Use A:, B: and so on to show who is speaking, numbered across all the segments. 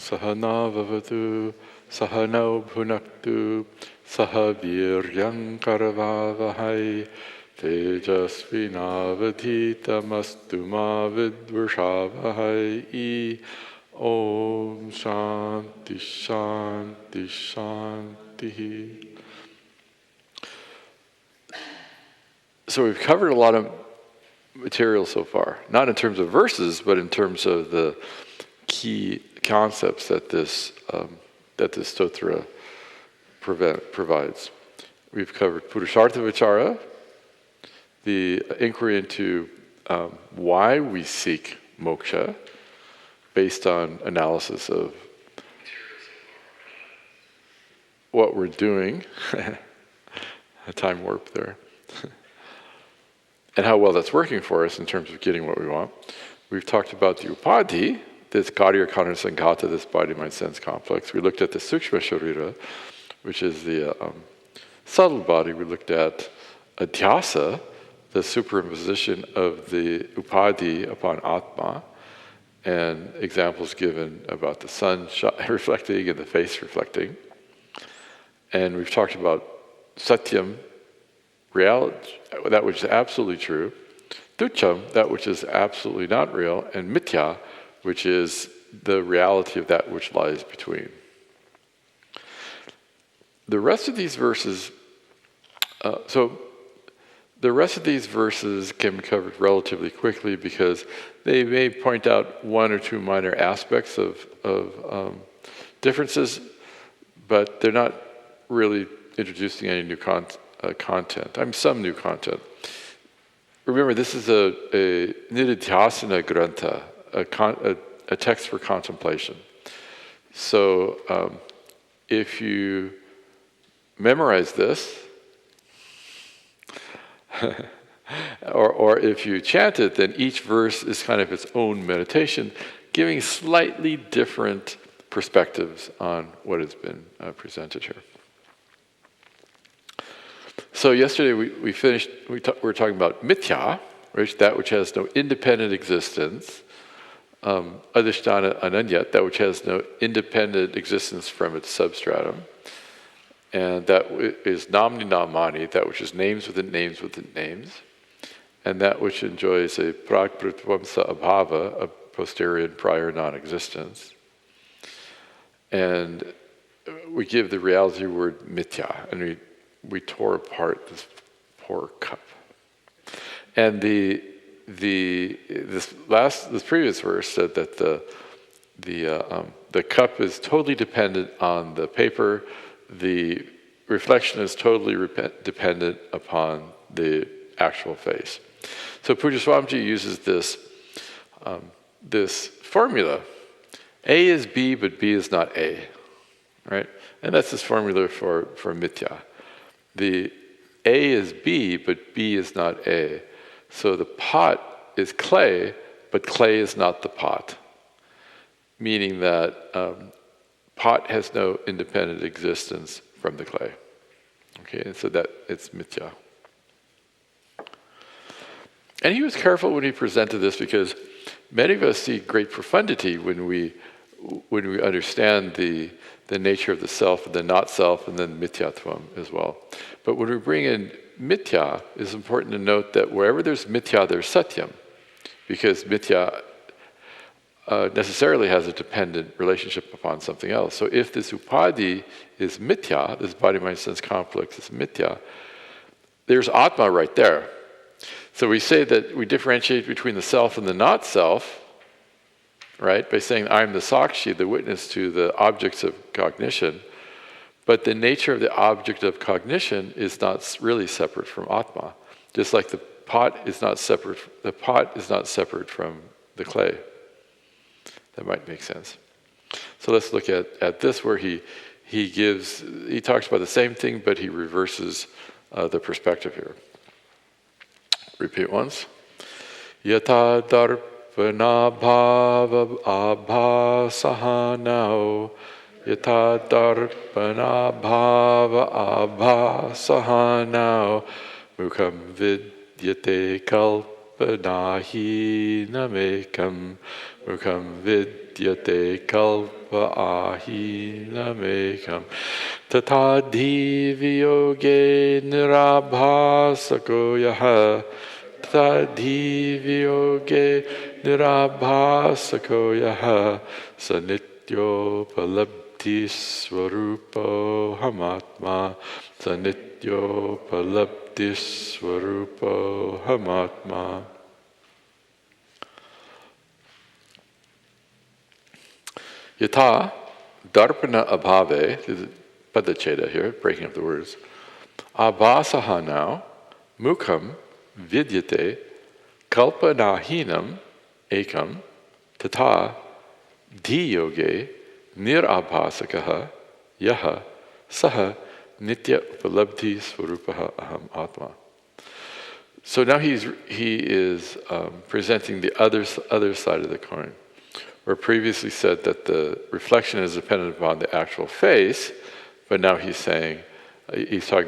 A: sahana vavatu sahano bhunaktu sahaviryam karavavahai tejasvinavadhitamastu ma vidvrshavahai. Om Shanti Shanti Shanti. So we've covered a lot of material so far, not in terms of verses, but in terms of the key concepts that this stotra provides. We've covered Purushartha Vichara, the inquiry into why we seek moksha, based on analysis of what we're doing, a time warp there, and how well that's working for us in terms of getting what we want. We've talked about the upadhi, this karya karana sanghata, this body-mind-sense complex. We looked at the sukshma sharira, which is the subtle body. We looked at adhyasa, the superimposition of the upadhi upon atma, and examples given about the sun reflecting and the face reflecting. And we've talked about satyam, reality, that which is absolutely true, tucham, that which is absolutely not real, and mithya, which is the reality of that which lies between. The rest of these verses, the rest of these verses can be covered relatively quickly because they may point out one or two minor aspects of differences, but they're not really introducing any new content. Some new content. Remember, this is a nididhyasana grantha, a text for contemplation. So if you memorize this, or if you chant it, then each verse is kind of its own meditation, giving slightly different perspectives on what has been presented here. So yesterday we finished, we were talking about mithya, that which has no independent existence, adhisthana ananyat, that which has no independent existence from its substratum, and that is namni namani, that which is names within names within names, and that which enjoys a prag-pratvamsa abhava, a posterior and prior non-existence. And we give the reality word mithya, and we tore apart this poor cup. And this previous verse said that the cup is totally dependent on the paper. The reflection is totally dependent upon the actual face. So Pujya Swamiji uses this formula. A is B, but B is not A, right? And that's his formula for mithya. The A is B, but B is not A. So the pot is clay, but clay is not the pot. Meaning that pot has no independent existence from the clay. Okay, and so that it's mithya. And he was careful when he presented this because many of us see great profundity when we understand the nature of the self and the not self and then mithyatvam as well. But when we bring in mithya, it's important to note that wherever there's mithya, there's satyam, because mithya necessarily has a dependent relationship upon something else. So if this upadhi is mithya, this body-mind-sense complex is mithya, there's atma right there. So we say that we differentiate between the self and the not self, right, by saying I'm the sakshi, the witness to the objects of cognition, but the nature of the object of cognition is not really separate from atma, just like the pot is not separate from the clay. That might make sense. So let's look at this where he talks about the same thing, but he reverses the perspective here. Repeat once. Yata darpana bhava abhasahanao. Yata darpana bhava abhasahanao. Mukham vidyate kalpanahinamekam mukham vidyate kalpahinamekam tatadhi viyoge nirabhasako yaha tatadhi viyoge nirabhasako yaha sanityo palabdhi swarupo hamatma sanityo palabdhi swarupo hamatma. Yata darpana abhave, this is padacheda here, breaking up the words. Abhasaha now, mukham vidyate kalpanahinam ekam tata dhiyoge nirabhasakaha yaha saha nitya upalabdhi swarupaha aham atma. So now he is presenting the other side of the coin, where previously said that the reflection is dependent upon the actual face, but now he's talking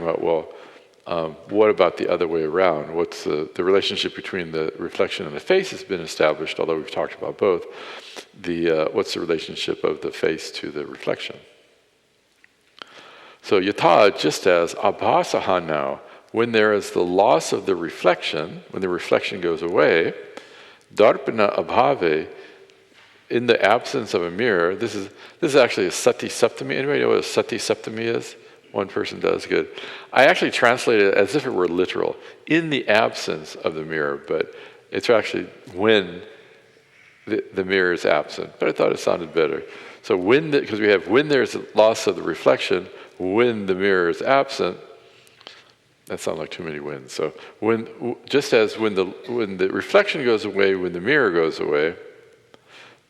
A: about, what about the other way around? What's the relationship between the reflection and the face has been established, although we've talked about both. What's the relationship of the face to the reflection? So yata, just as abhasaha now, when there is the loss of the reflection, when the reflection goes away, darpana abhave, in the absence of a mirror, this is actually a sati septami. Anybody know what a sati septami is? One person does, good. I actually translated it as if it were literal, in the absence of the mirror, but it's actually when the mirror is absent. But I thought it sounded better. So because we have when there's a loss of the reflection, when the mirror is absent, that sounds like too many wins. So just as when the reflection goes away, when the mirror goes away,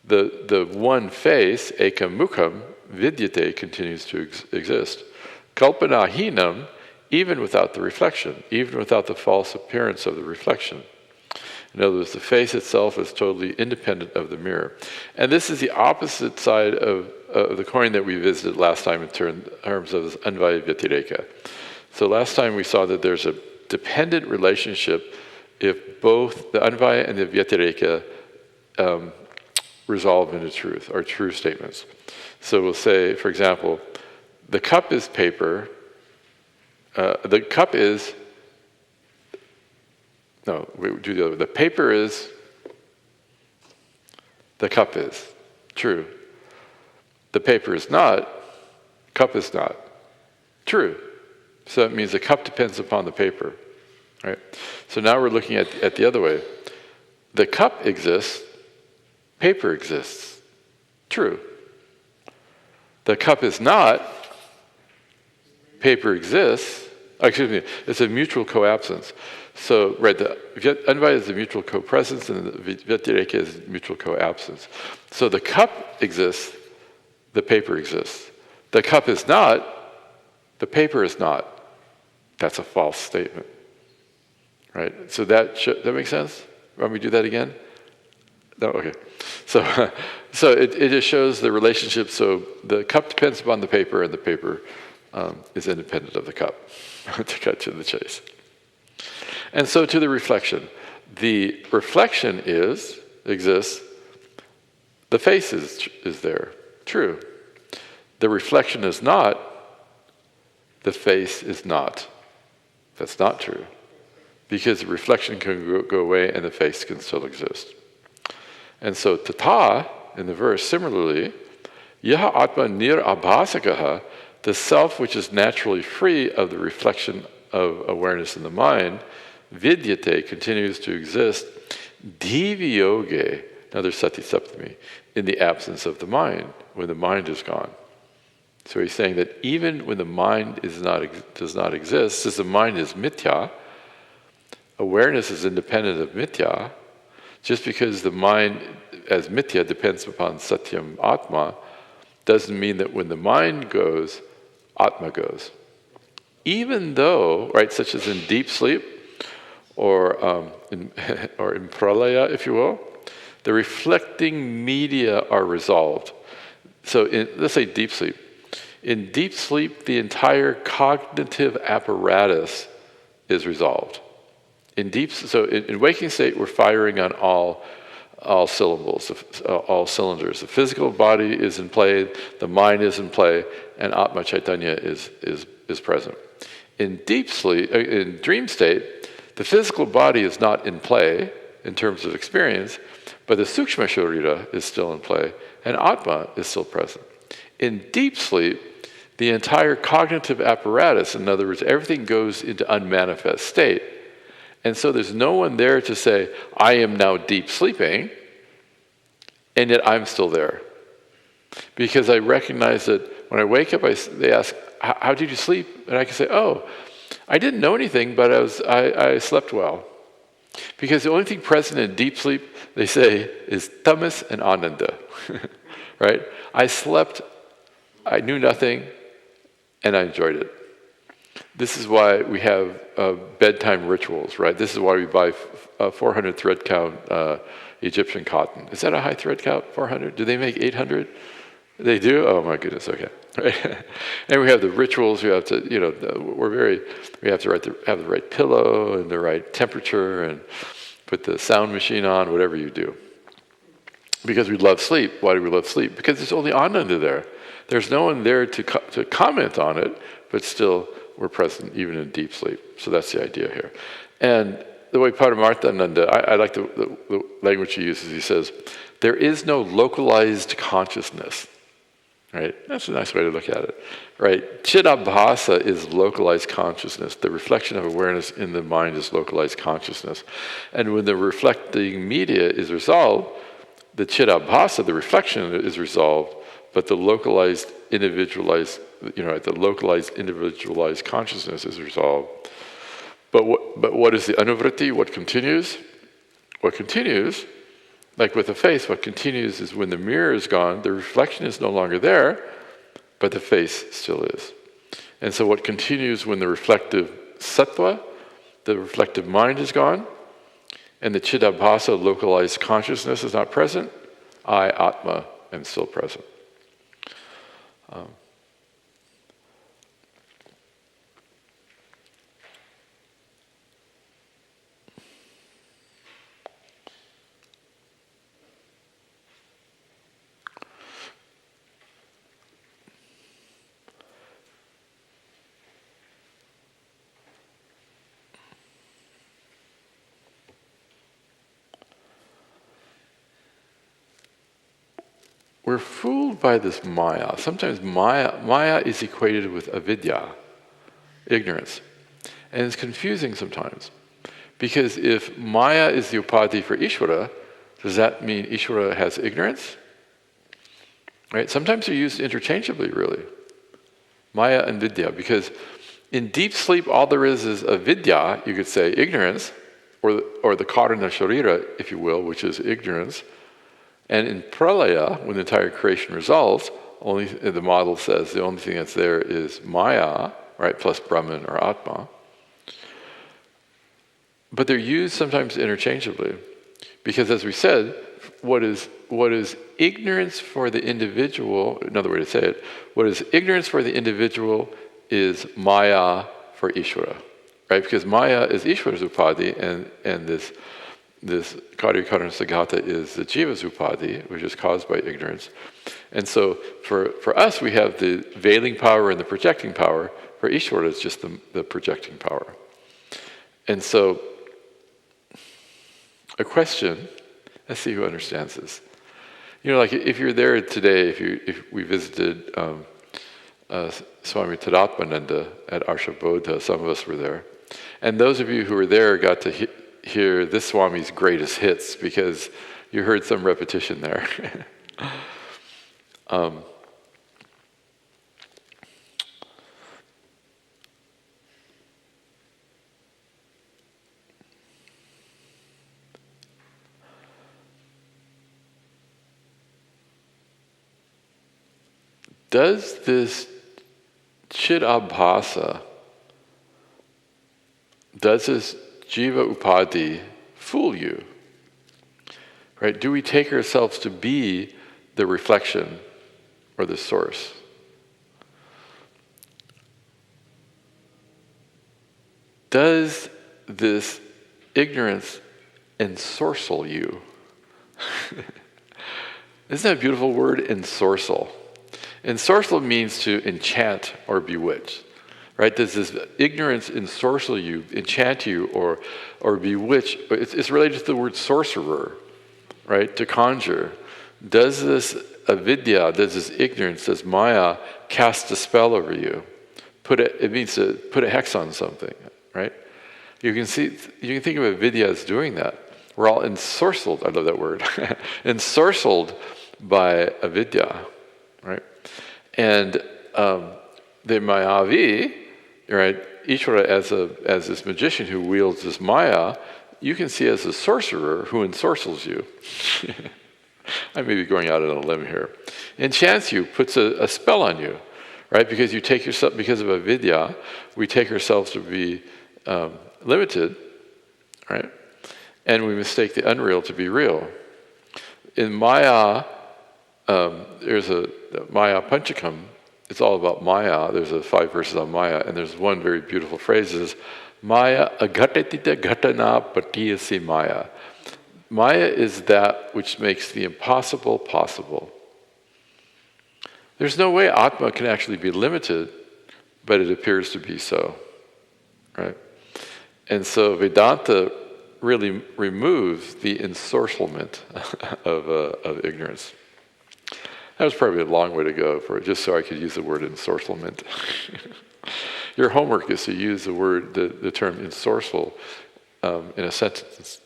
A: the one face, ekam mukham, vidyate, continues to exist. Kalpanahinam, even without the reflection, even without the false appearance of the reflection. In other words, the face itself is totally independent of the mirror. And this is the opposite side of the coin that we visited last time in terms of this Advaya Vyatireka. So last time we saw that there's a dependent relationship if both the Advaya and the Vyatireka resolve into truth, or true statements. So we'll say, for example, the cup is paper. The paper is, the cup is. True. The paper is not, cup is not. True. So that means the cup depends upon the paper. Right? So now we're looking at the other way. The cup exists, paper exists. True. The cup is not, paper exists. It's a mutual coabsence. So, right, the Advaya is the mutual co-presence and the Vyatireka is mutual co-absence. So the cup exists, the paper exists. The cup is not, the paper is not. That's a false statement. Right? So that makes sense? Want me to do that again? No? Okay. So it just shows the relationship. So the cup depends upon the paper and the paper is independent of the cup, to cut to the chase. And so to the reflection. The reflection exists, the face is there. True. The reflection is not, the face is not. That's not true. Because the reflection can go away and the face can still exist. And so tata, in the verse, similarly, yaha atma nir abhasakaha, the self which is naturally free of the reflection of awareness in the mind, vidyate, continues to exist, diviyoge, another sati saptami, in the absence of the mind, when the mind is gone. So he's saying that even when the mind does not exist, since the mind is mithya, awareness is independent of mithya. Just because the mind as mithya depends upon satyam atma, doesn't mean that when the mind goes, atma goes. Even though, right, such as in deep sleep, or in pralaya, if you will, the reflecting media are resolved. So let's say deep sleep. In deep sleep, the entire cognitive apparatus is resolved. In waking state, we're firing on all cylinders. The physical body is in play, the mind is in play, and Atma Chaitanya is present. In deep sleep, in dream state, the physical body is not in play in terms of experience, but the Sukshma Sharira is still in play, and Atma is still present. In deep sleep, the entire cognitive apparatus, in other words, everything goes into unmanifest state. And so there's no one there to say, I am now deep sleeping, and yet I'm still there. Because I recognize that when I wake up, they ask, how did you sleep? And I can say, oh, I didn't know anything, but I slept well. Because the only thing present in deep sleep, they say, is tamas and ananda, right? I slept, I knew nothing, and I enjoyed it. This is why we have bedtime rituals, right? This is why we buy 400 thread count Egyptian cotton. Is that a high thread count, 400? Do they make 800? They do? Oh my goodness, okay. Right? And we have the rituals, we have to, we have to have the right pillow and the right temperature and put the sound machine on, whatever you do. Because we love sleep. Why do we love sleep? Because there's only ananda there. There's no one there to comment on it, but still we're present even in deep sleep. So that's the idea here. And the way Advayatmananda, I like the language he uses. He says, there is no localized consciousness. Right? That's a nice way to look at it. Right? Chidabhasa is localized consciousness. The reflection of awareness in the mind is localized consciousness. And when the reflecting media is resolved, the chidabhasa, the reflection is resolved, but the localized, individualized, individualized consciousness is resolved. But what is the anuvritti? What continues? What continues, like with the face, what continues is when the mirror is gone, the reflection is no longer there, but the face still is. And so what continues when the reflective sattva, the reflective mind is gone, and the chidabhasa, localized consciousness, is not present, I, Atma, am still present. We're fooled by this maya. Sometimes maya is equated with avidya, ignorance. And it's confusing sometimes. Because if maya is the upadhi for Ishvara, does that mean Ishvara has ignorance? Right? Sometimes they're used interchangeably, really. Maya and vidya. Because in deep sleep, all there is avidya, you could say ignorance, or the karana sharira, if you will, which is ignorance. And in pralaya, when the entire creation resolves, the model says the only thing that's there is maya, right, plus Brahman or Atma. But they're used sometimes interchangeably. Because as we said, what is ignorance for the individual, another way to say it, what is ignorance for the individual is maya for Ishvara. Right? Because maya is Ishvara's upadhi, and this Karya Karana Sagata is the Jiva's upadhi, which is caused by ignorance. And so for us, we have the veiling power and the projecting power. For Ishvara, it's just the projecting power. And so, a question, let's see who understands this. Like if you're there today, if we visited Swami Advayatmananda at Arshabodha, some of us were there. And those of you who were there got to hear this Swami's greatest hits because you heard some repetition there. Does this chidabhasa, does this Jiva Upadhi fool you? Right? Do we take ourselves to be the reflection or the source? Does this ignorance ensorcel you. Isn't that a beautiful word, ensorcel? Ensorcel means to enchant or bewitch, right? Does this ignorance ensorcel you, enchant you, or bewitch? It's related to the word sorcerer, right? To conjure. Does this avidya, does this ignorance, does maya cast a spell over you? It means to put a hex on something, right? You can think of avidya as doing that. We're all ensorcelled, I love that word, ensorcelled by avidya, right? And the mayavi, right, Ishvara as this magician who wields this maya, you can see as a sorcerer who ensorcels you. I may be going out on a limb here. Enchants you, puts a spell on you, right? Because you take yourself, because of avidya, we take ourselves to be limited, right? And we mistake the unreal to be real. In Maya, there's a Maya Panchakam. It's all about Maya. There's 5 verses on Maya, and there's one very beautiful phrase is Maya agatitita ghatana patiyasi Maya. Maya is that which makes the impossible possible. There's no way Atma can actually be limited, but it appears to be so, right? And so Vedanta really removes the ensorcelment of ignorance. That was probably a long way to go for it, just so I could use the word ensorcelment. Your homework is to use the term ensorcel in a sentence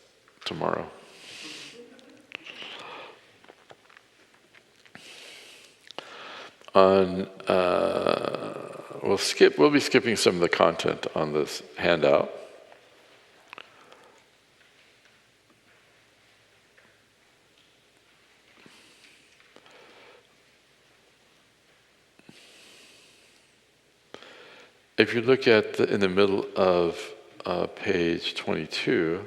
A: tomorrow. We'll be skipping some of the content on this handout. If you look at in the middle of page 22,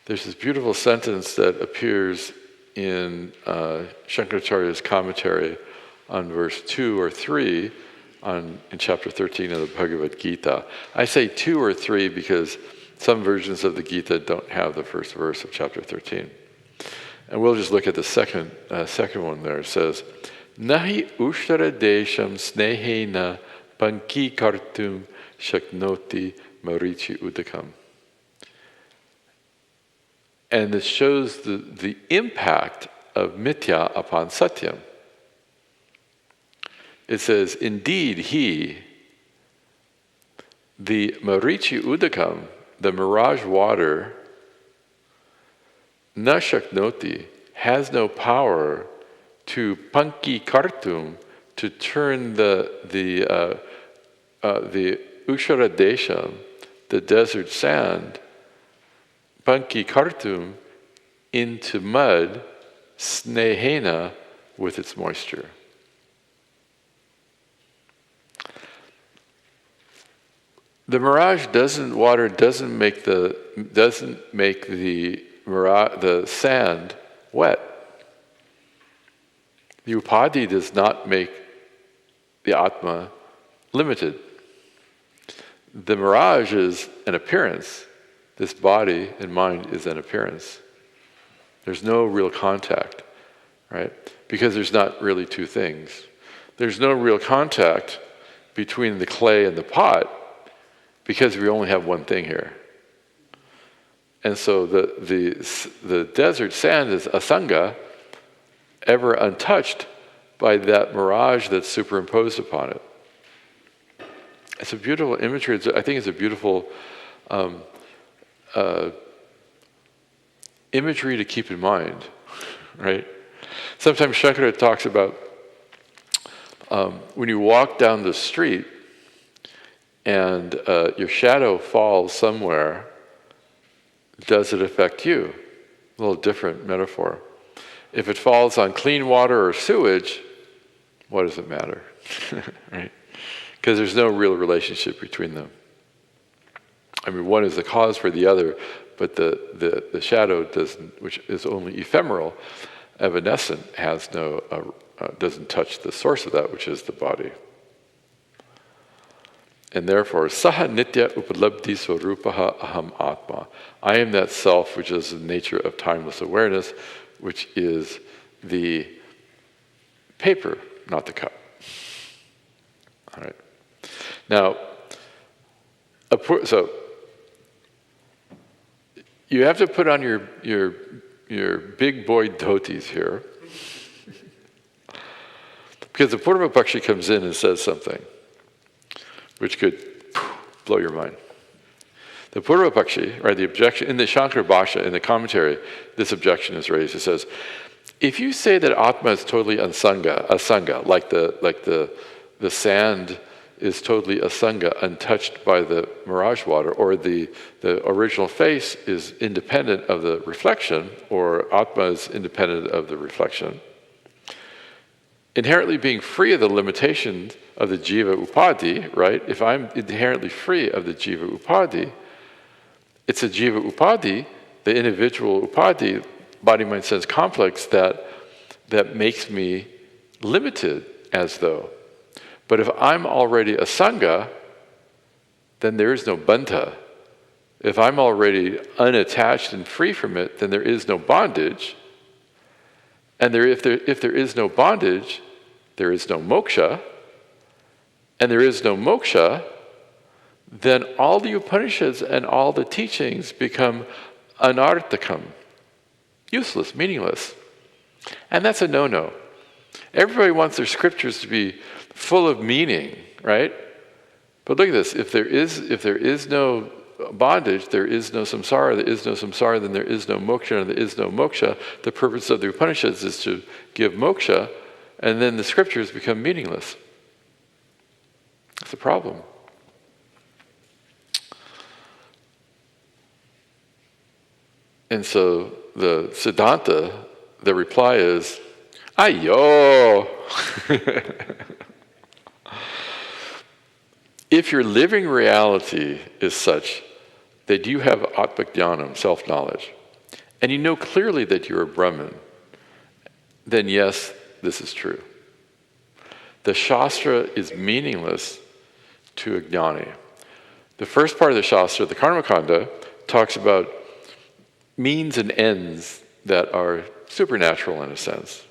A: there's this beautiful sentence that appears in Shankaracharya's commentary on verse 2 or 3 in chapter 13 of the Bhagavad Gita. I say 2 or 3 because some versions of the Gita don't have the first verse of chapter 13. And we'll just look at the second one there. It says, Nahi ushtara desham snehena panki kartum shaknoti marichi udakam. And it shows the impact of mithya upon satyam. It says, indeed he, the marichi udakam, the mirage water, na shaknoti, has no power to panki kartum, to turn the Ukshara Desham, the desert sand, panki kartum, into mud, snehena, with its moisture. The mirage doesn't make the sand wet. The upadhi does not make the atma limited. The mirage is an appearance. This body and mind is an appearance. There's no real contact, right? Because there's not really two things. There's no real contact between the clay and the pot because we only have one thing here. And so the desert sand is asanga, ever untouched by that mirage that's superimposed upon it. It's a beautiful imagery. I think it's a beautiful imagery to keep in mind, right? Sometimes Shankara talks about when you walk down the street and your shadow falls somewhere, does it affect you? A little different metaphor. If it falls on clean water or sewage, what does it matter? Right? Because there's no real relationship between them. I mean, one is the cause for the other, but the shadow doesn't, which is only ephemeral, evanescent, has no, doesn't touch the source of that, which is the body. And therefore, saha nitya upalabdhi swarupaha aham atma. I am that self which is the nature of timeless awareness, which is the paper, not the cup. All right. Now, so you have to put on your big boy dhotis here, because the Purva Pakshi comes in and says something which could blow your mind. The Purva Pakshi, right, the objection, in the Shankara Bhashya, in the commentary, this objection is raised. It says, if you say that Atma is totally asanga, like the sand is totally asanga, untouched by the mirage water, or the original face is independent of the reflection, or Atma is independent of the reflection, inherently being free of the limitations of the jiva upadhi, right? If I'm inherently free of the jiva upadhi, it's a jiva upadhi, the individual upadhi, body, mind, sense complex, that makes me limited as though. But if I'm already a sangha, then there is no bandha. If I'm already unattached and free from it, then there is no bondage. And if there is no bondage, there is no moksha. And there is no moksha, then all the Upanishads and all the teachings become anarthakam, useless, meaningless. And that's a no-no. Everybody wants their scriptures to be full of meaning, right? But look at this, if there is no bondage, there is no samsara, then there is no moksha, and there is no moksha. The purpose of the Upanishads is to give moksha, and then the scriptures become meaningless. That's a problem. And so the Siddhanta, the reply is, ayo! If your living reality is such that you have atmajnanam, self-knowledge, and you know clearly that you're a Brahman, then yes, this is true. The Shastra is meaningless to a jnani. The first part of the Shastra, the Karmakanda, talks about means and ends that are supernatural in a sense.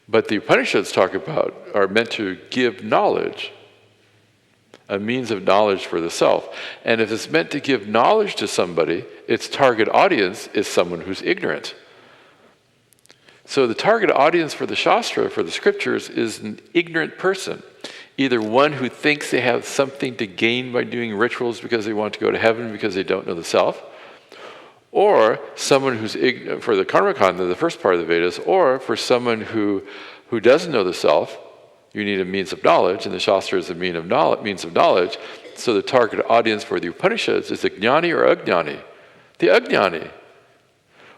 A: But the Upanishads are meant to give knowledge, a means of knowledge for the self. And if it's meant to give knowledge to somebody, its target audience is someone who's ignorant. So the target audience for the Shastra, for the scriptures, is an ignorant person. Either one who thinks they have something to gain by doing rituals because they want to go to heaven because they don't know the self, or someone who's ignorant, for the Karmakanda, the first part of the Vedas, or for someone who doesn't know the self. You need a means of knowledge, and the Shastra is a means of knowledge. So the target audience for the Upanishads is the jnani or ajnani. The ajnani.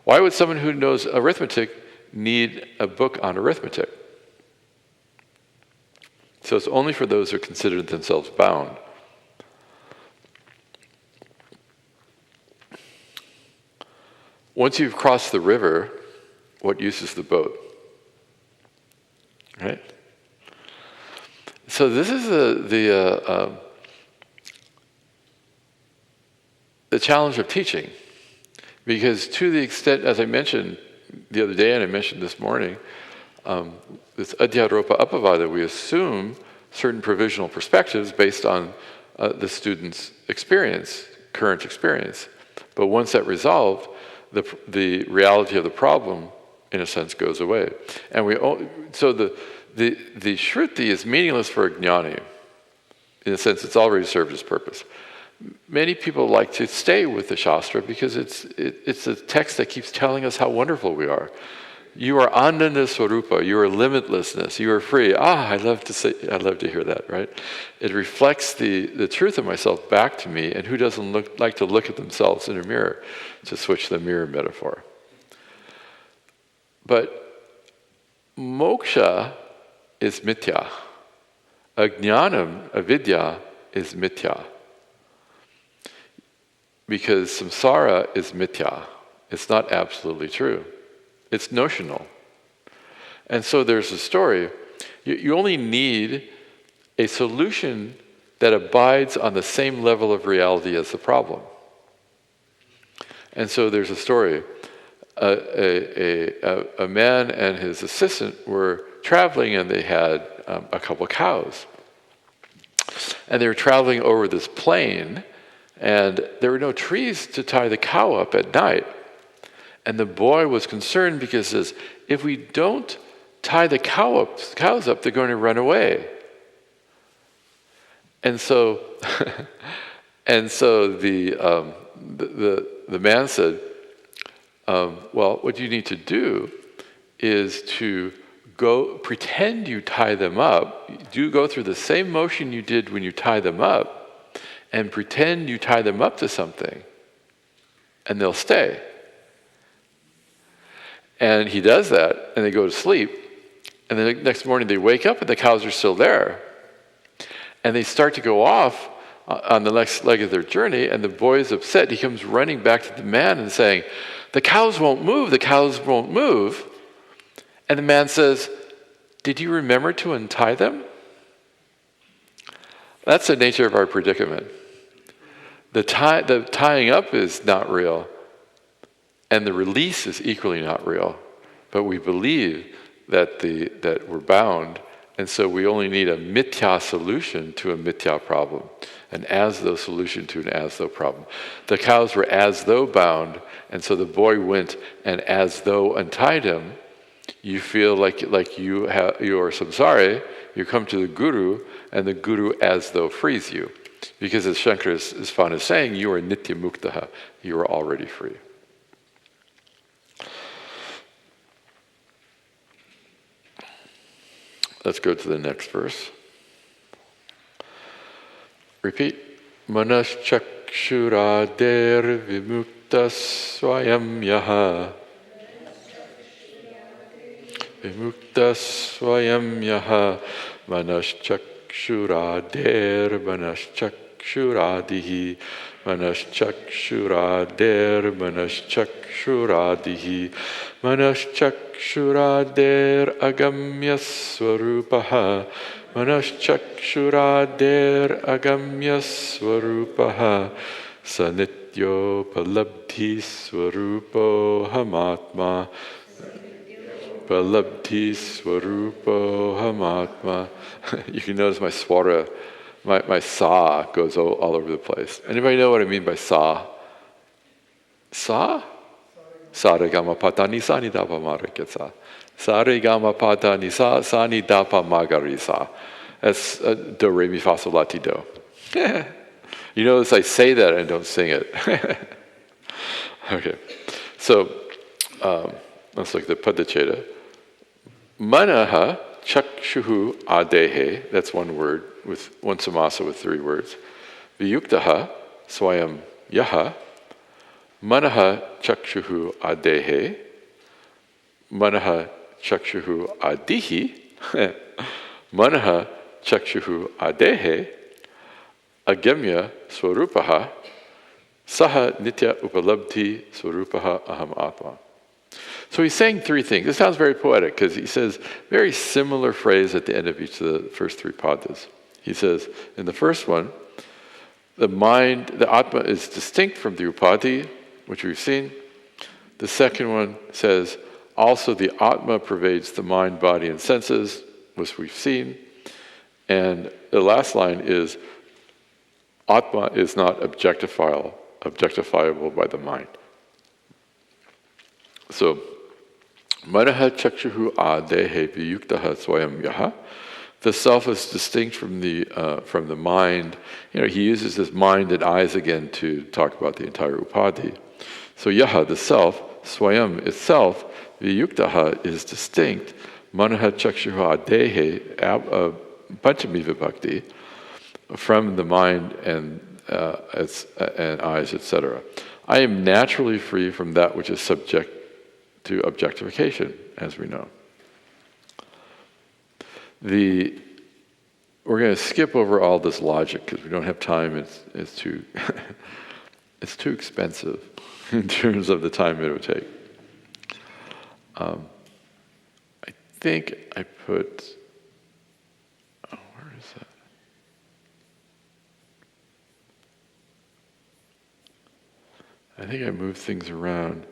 A: Why would someone who knows arithmetic need a book on arithmetic? So it's only for those who consider themselves bound. Once you've crossed the river, what use is the boat? Right? So this is the challenge of teaching. Because to the extent, as I mentioned the other day and I mentioned this morning, this adhyaropa apavada, we assume certain provisional perspectives based on the student's experience, current experience. But once that's resolved, the reality of the problem, in a sense, goes away. And so the Shruti is meaningless for a jnani. In a sense, it's already served its purpose. Many people like to stay with the Shastra because it's a text that keeps telling us how wonderful we are. You are Ananda Swarupa, you are limitlessness, you are free. I love to hear that, right? It reflects the truth of myself back to me, and who doesn't like to look at themselves in a mirror, to switch the mirror metaphor. But moksha is mithya. Ajnanam, avidya, is mithya. Because samsara is mithya. It's not absolutely true. It's notional. And so there's a story. You only need a solution that abides on the same level of reality as the problem. And so there's a story. A man and his assistant were traveling, and they had a couple of cows. And they were traveling over this plain, and there were no trees to tie the cow up at night. And the boy was concerned because he says, if we don't tie the cows up, they're going to run away. And so, the man said, well, what you need to do is to pretend you tie them up. Go through the same motion you did when you tie them up, and pretend you tie them up to something, and they'll stay. And he does that, and they go to sleep. And the next morning they wake up, and the cows are still there. And they start to go off on the next leg of their journey, and the boy is upset. He comes running back to the man and saying, the cows won't move, the cows won't move. And the man says, did you remember to untie them? That's the nature of our predicament. The tying up is not real, and the release is equally not real. But we believe that we're bound, and so we only need a mithya solution to a mithya problem, an as-though solution to an as-though problem. The cows were as-though bound, and so the boy went and as-though untied him. You feel like you are samsari, you come to the guru, and the guru as-though frees you. Because as Shankara is fond of saying, you are nitya muktaha, you are already free. Let's go to the next verse. Repeat. Manaschakshurader vimuktas swayam yaha. Vimuktas swayam yaha. Manaschakshurader manaschakshuradihi. Manaschakshurader manaschakshuradihi. Manaschakshurader agamya swarupaha. Manaschakshurader agamya swarupaha. Sanityo palabdhi swarupo hamatma. Palabdhi swarupo hamatma. You can notice my swara, my sa goes all over the place. Anybody know what I mean by sa? Sa? Sa-re-ga-ma pa-ta-ni-sa ni-da-pa-ma-re-ke-sa. Sa-re-ga-ma-pa-ta-ni-sa sa-ni-da-pa-ma-ga-ri-sa. That's do-re-mi-fa-sol-la-ti-do. You notice I say that and don't sing it. Okay, so let's look at the Padacheta. Manaha chakshuhu adehe, that's one word, with one samasa with 3 words. Viyuktaha swayam yaha. Manaha chakshuhu adehe. Manaha chakshuhu adihi. Manaha chakshuhu adehe. Agamya swarupaha. Saha nitya upalabdhi swarupaha aham atma. So he's saying 3 things. This sounds very poetic because he says very similar phrase at the end of each of the first 3 padas. He says, in the first one, the mind, the Atma is distinct from the Upadhi, which we've seen. The second one says, also the Atma pervades the mind, body, and senses, which we've seen. And the last line is, Atma is not objectifiable by the mind. So, Manaha chakshuhu adehe viyuktaha swayam yaha. The self is distinct from the mind. He uses this mind and eyes again to talk about the entire upadhi. So yaha, the self, swayam itself, viyuktaha is distinct. Manaha chakshuhu adehe, panchami vibhakti, from the mind and eyes, etc. I am naturally free from that which is subject to objectification, as we know. We're going to skip over all this logic because we don't have time. It's too it's too expensive in terms of the time it would take. I think I put. Oh, where is that? I think I moved things around,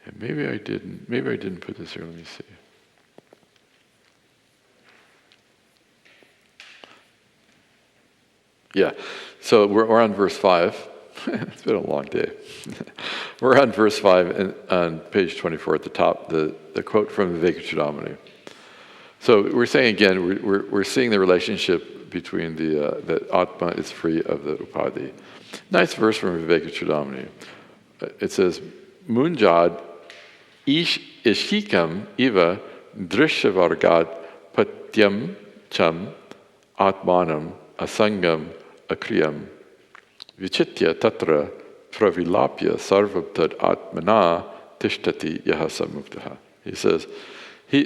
A: and maybe I didn't. Maybe I didn't put this here. Let me see. Yeah, so we're on verse 5. It's been a long day. We're on verse 5 and on page 24 at the top, the quote from Vivekachudamani. So we're saying again, we're seeing the relationship between that Atma is free of the Upadhi. Nice verse from Vivekachudamani. It says, Munjad ishikam iva drishyavargat patyam cham atmanam asangam akriyam vichitya tatra pravilapya sarvabtad atmana tishtati yahasa muktaha. He says,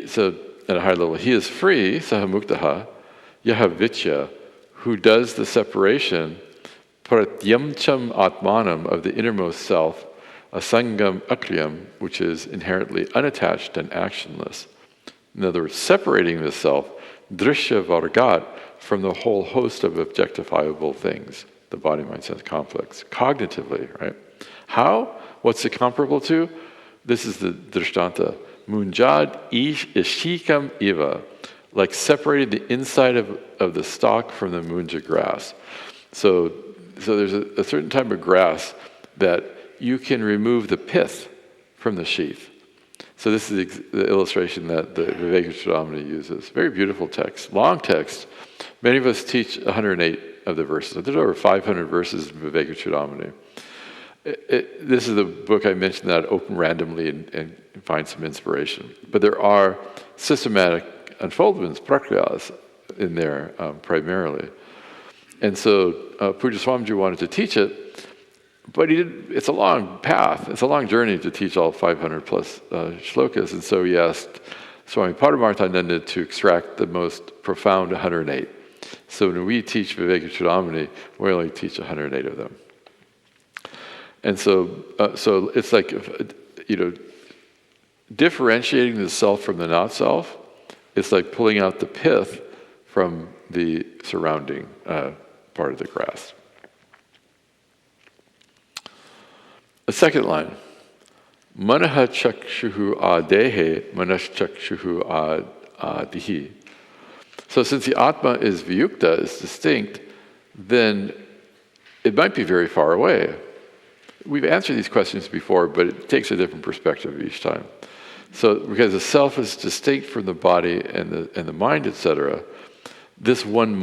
A: so at a high level, he is free, saha muktaha, yahavitya, who does the separation, pratyamcham atmanam, of the innermost self, asangam akriyam, which is inherently unattached and actionless. In other words, separating the self, drishya vargat, from the whole host of objectifiable things, the body, mind, sense complex, cognitively, right? How? What's it comparable to? This is the drishtanta. Munjad ishikam iva, like separating the inside of the stalk from the munja grass. So there's a certain type of grass that you can remove the pith from the sheath. So this is the illustration that the Vivekachudamani uses. Very beautiful text, long text. Many of us teach 108 of the verses. There's over 500 verses in Vivekachudamani. This is the book I mentioned that I open randomly and find some inspiration. But there are systematic unfoldments, prakriyas, in there primarily. And so Puja Swamiji wanted to teach it, but it's a long path. It's a long journey to teach all 500 plus shlokas. And so he asked Swami Paramarthananda to extract the most profound 108. So when we teach Vivekachudamani, we only teach 108 of them. And so it's like, differentiating the self from the not self. It's like pulling out the pith from the surrounding part of the grass. The second line, Manaha chakshuhu adehe manaschakshuhu adihi. So since the Atma is viyukta, is distinct, then it might be very far away. We've answered these questions before, but it takes a different perspective each time. So because the self is distinct from the body and the mind, etc., this one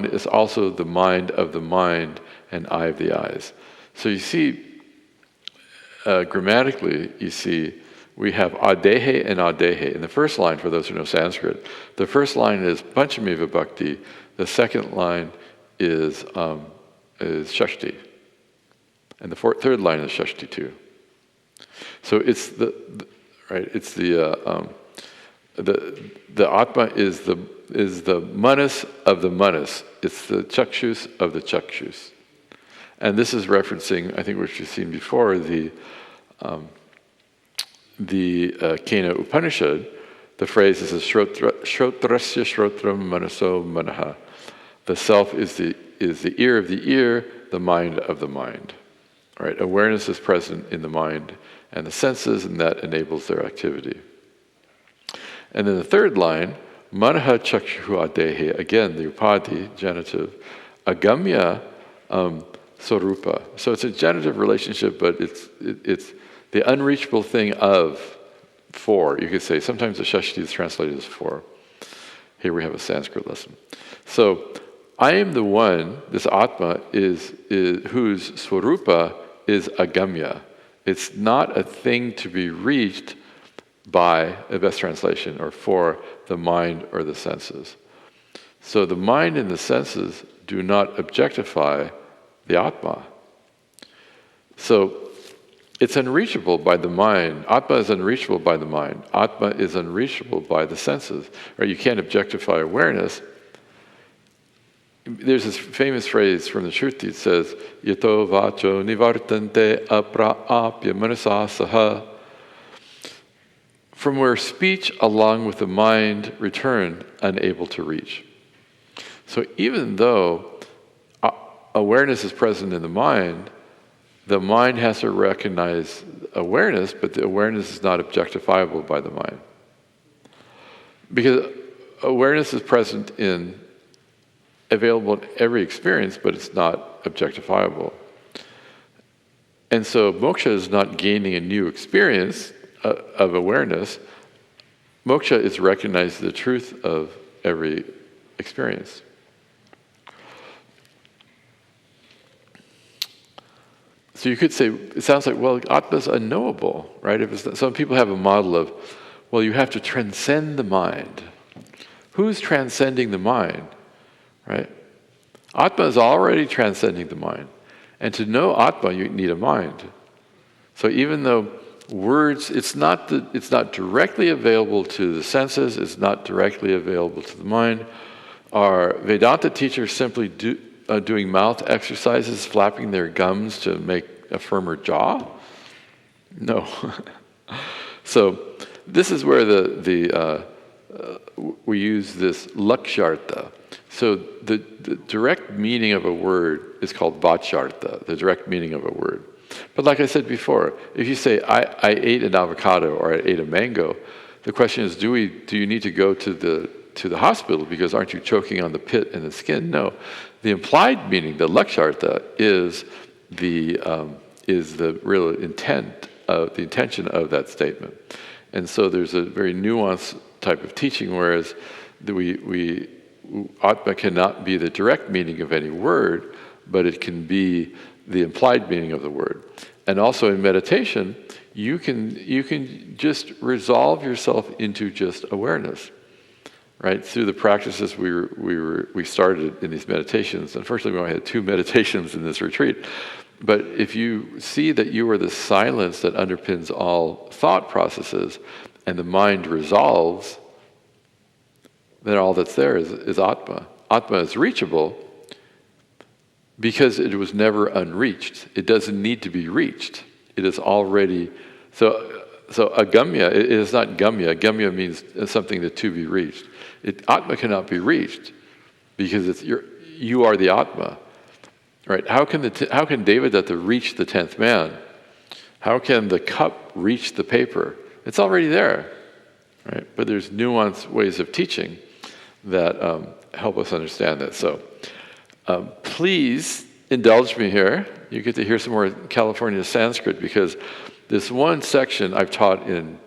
A: is also the mind of the mind and eye of the eyes. So you see, grammatically, we have adehe and adehe. In the first line, for those who know Sanskrit, the first line is Panchami Vibhakti. The second line is Shashti. And the third line is Shashti too. So it's the Atma is the manas of the manas. It's the chakshus of the chakshus. And this is referencing, I think, what you've seen before, the Kena Upanishad. The phrase is shrotrasya shrotram manaso manaha. The self is the ear of the ear, the mind of the mind. Right? Awareness is present in the mind and the senses, and that enables their activity. And then the third line, manaha chakshuhu adehe, again the upadhi, genitive, agamya sorupa. So it's a genitive relationship, but it's the unreachable thing of four. You could say sometimes the Shashti is translated as four. Here we have a Sanskrit lesson. So I am the one. This Atma is whose swarupa is agamya. It's not a thing to be reached by a best translation or for the mind or the senses. So the mind and the senses do not objectify the Atma. So it's unreachable by the mind. Atma is unreachable by the mind. Atma is unreachable by the senses. Right? You can't objectify awareness. There's this famous phrase from the Shruti. It says, Yato vacho nivartante apraapya manasa saha. From where speech along with the mind return, unable to reach. So even though awareness is present in the mind, the mind has to recognize awareness, but the awareness is not objectifiable by the mind. Because awareness is present available in every experience, but it's not objectifiable. And so moksha is not gaining a new experience of awareness. Moksha is recognizing the truth of every experience. So you could say, it sounds like, well, Atma is unknowable, right? Some people have a model of, well, you have to transcend the mind. Who's transcending the mind, right? Atma is already transcending the mind. And to know Atma, you need a mind. So even though words, it's not directly available to the senses, it's not directly available to the mind. Are Vedanta teachers simply doing mouth exercises, flapping their gums to make a firmer jaw? No. So this is where we use this lakshartha. So the direct meaning of a word is called vachartha, the direct meaning of a word. But like I said before, if you say, I ate an avocado or I ate a mango, the question is, do you need to go to the hospital because aren't you choking on the pit and the skin? No. The implied meaning, the lakshartha, is the real intent, the intention of that statement. And so there's a very nuanced type of teaching, whereas Atma cannot be the direct meaning of any word, but it can be the implied meaning of the word. And also in meditation, you can just resolve yourself into just awareness, right? Through the practices we started in these meditations. Unfortunately, we only had 2 meditations in this retreat. But if you see that you are the silence that underpins all thought processes, and the mind resolves, then all that's there is Atma. Atma is reachable because it was never unreached. It doesn't need to be reached. It is already... So agamya, it is not gamya. Gamya means something to be reached. Atma cannot be reached because you are the Atma. Right? How can Devadatta reach the 10th man? How can the cup reach the paper? It's already there, right? But there's nuanced ways of teaching that help us understand that. So please indulge me here. You get to hear some more California Sanskrit, because this one section I've taught in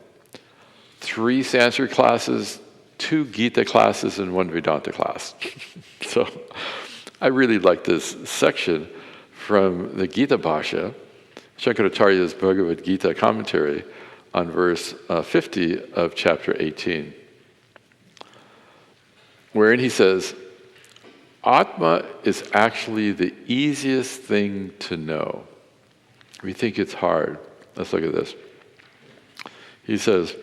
A: 3 Sanskrit classes, 2 Gita classes, and 1 Vedanta class. So I really like this section from the Gita Bhashya, Shankaracharya's Bhagavad Gita commentary on verse 50 of chapter 18, wherein he says, Atma is actually the easiest thing to know. We think it's hard. Let's look at this. He says,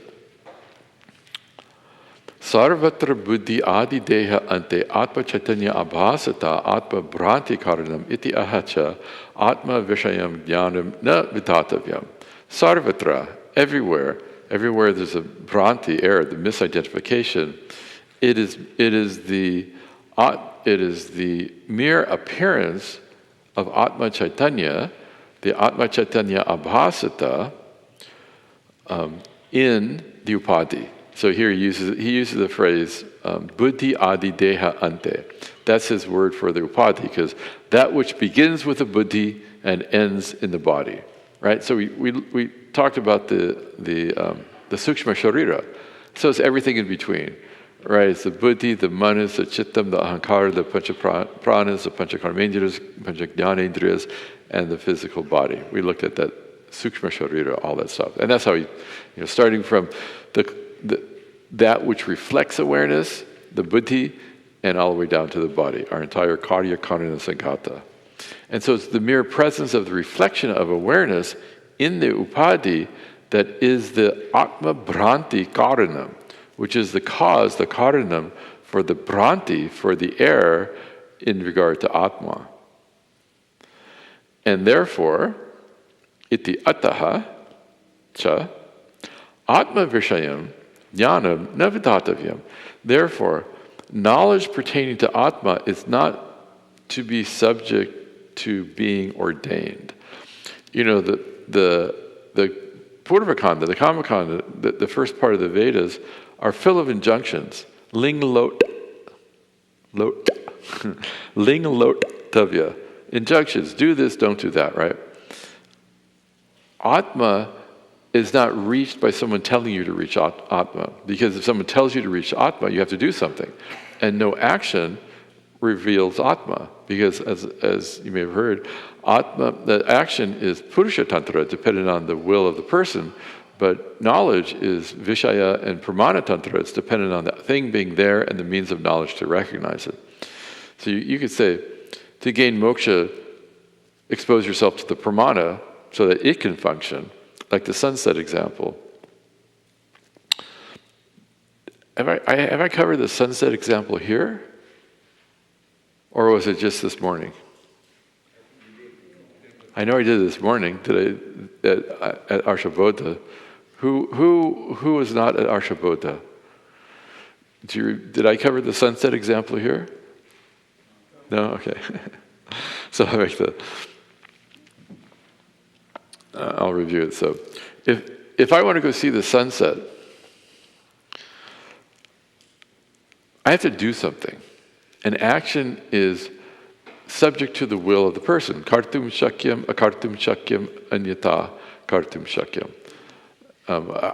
A: Sarvatra buddhi adi deha ante atma chaitanya abhasata atma bhranti karanam iti ahacha atma vishayam jnanam na vidhatavyam. Sarvatra, everywhere there's a bhranti, error, the misidentification, it is the mere appearance of Atma Chaitanya, the Atma Chaitanya Abhasata, in the Upadhi. So here he uses the phrase buddhi adi deha ante. That's his word for the Upadhi, because that which begins with the buddhi and ends in the body, right? So we talked about the sukshma sharira. So it's everything in between. Right, it's the buddhi, the manas, the chittam, the ahankara, the pancha pranas, the pancha karmendriyas, pancha jnanendriyas, and the physical body. We looked at that sukshma sharira, all that stuff. And that's how starting from that which reflects awareness, the buddhi, and all the way down to the body, our entire karya, karana, sangata. And so it's the mere presence of the reflection of awareness in the upadhi that is the atma bhranti karanam, which is the cause, the karanam, for the bhranti, for the error in regard to Atma. And therefore, iti ataha cha Atma vishayam jnanam na vidhatavyam. Therefore, knowledge pertaining to Atma is not to be subject to being ordained. the Purvakanda, the Kamakanda, the first part of the Vedas are full of injunctions. Ling lot, ling lot tavya. Injunctions, do this, don't do that, right? Atma is not reached by someone telling you to reach Atma. Because if someone tells you to reach Atma, you have to do something. And no action reveals Atma. Because as you may have heard, Atma, the action is Purusha Tantra, dependent on the will of the person. But knowledge is Vishaya and Pramana Tantra. It's dependent on the thing being there and the means of knowledge to recognize it. So you could say, to gain moksha, expose yourself to the Pramana so that it can function. Like the sunset example. Have I covered the sunset example here? Or was it just this morning? I know I did this morning. Did I at Arshabodha? Who was not at Arshabodha? Did I cover the sunset example here? No? Okay. So I'll make I'll review it. So if I want to go see the sunset, I have to do something. And action is subject to the will of the person. Kartum shakyam, akartum shakyam, anyata kartum shakyam.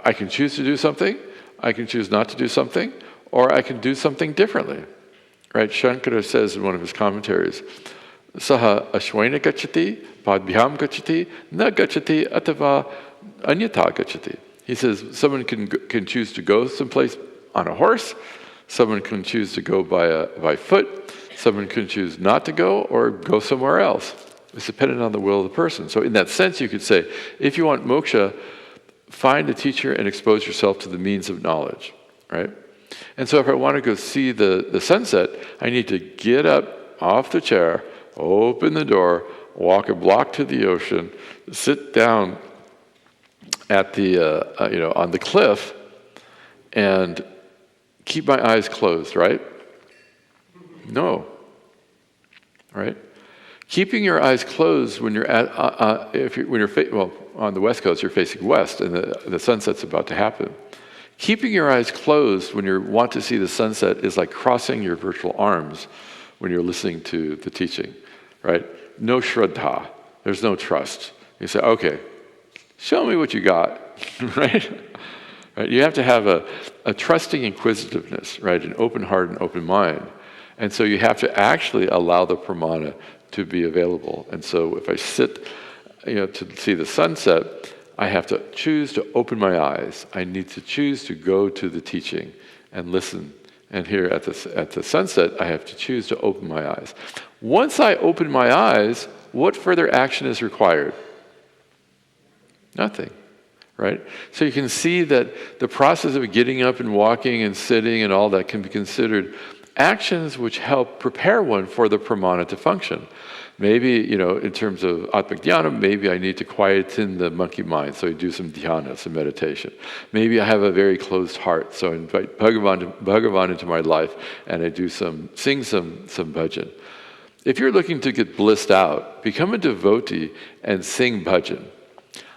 A: I can choose to do something, I can choose not to do something, or I can do something differently. Right? Shankara says in one of his commentaries, Saha ashwaina gacchati, padbhyam gacchati, na gacchati atava anyata gacchati. He says someone can choose to go someplace on a horse, someone can choose to go by foot, someone can choose not to go or go somewhere else. It's dependent on the will of the person. So in that sense, you could say, if you want moksha, find a teacher and expose yourself to the means of knowledge, right? And so if I want to go see the sunset, I need to get up off the chair, open the door, walk a block to the ocean, sit down at the on the cliff, and keep my eyes closed, right? No, right? Keeping your eyes closed when you're on the West Coast, you're facing west, and the sunset's about to happen. Keeping your eyes closed when you want to see the sunset is like crossing your virtual arms when you're listening to the teaching, right? No shraddha. There's no trust. You say, okay, show me what you got, right? Right? You have to have a trusting inquisitiveness, right? An open heart and open mind. And so you have to actually allow the pramana to be available. And so if I sit, to see the sunset, I have to choose to open my eyes. I need to choose to go to the teaching and listen. And here at the sunset, I have to choose to open my eyes. Once I open my eyes, what further action is required? Nothing, right? So you can see that the process of getting up and walking and sitting and all that can be considered actions which help prepare one for the pramana to function. Maybe, in terms of atmic dhyana, maybe I need to quieten the monkey mind, so I do some dhyana, some meditation. Maybe I have a very closed heart, so I invite Bhagavan into my life, and I sing some bhajan. If you're looking to get blissed out, become a devotee and sing bhajan.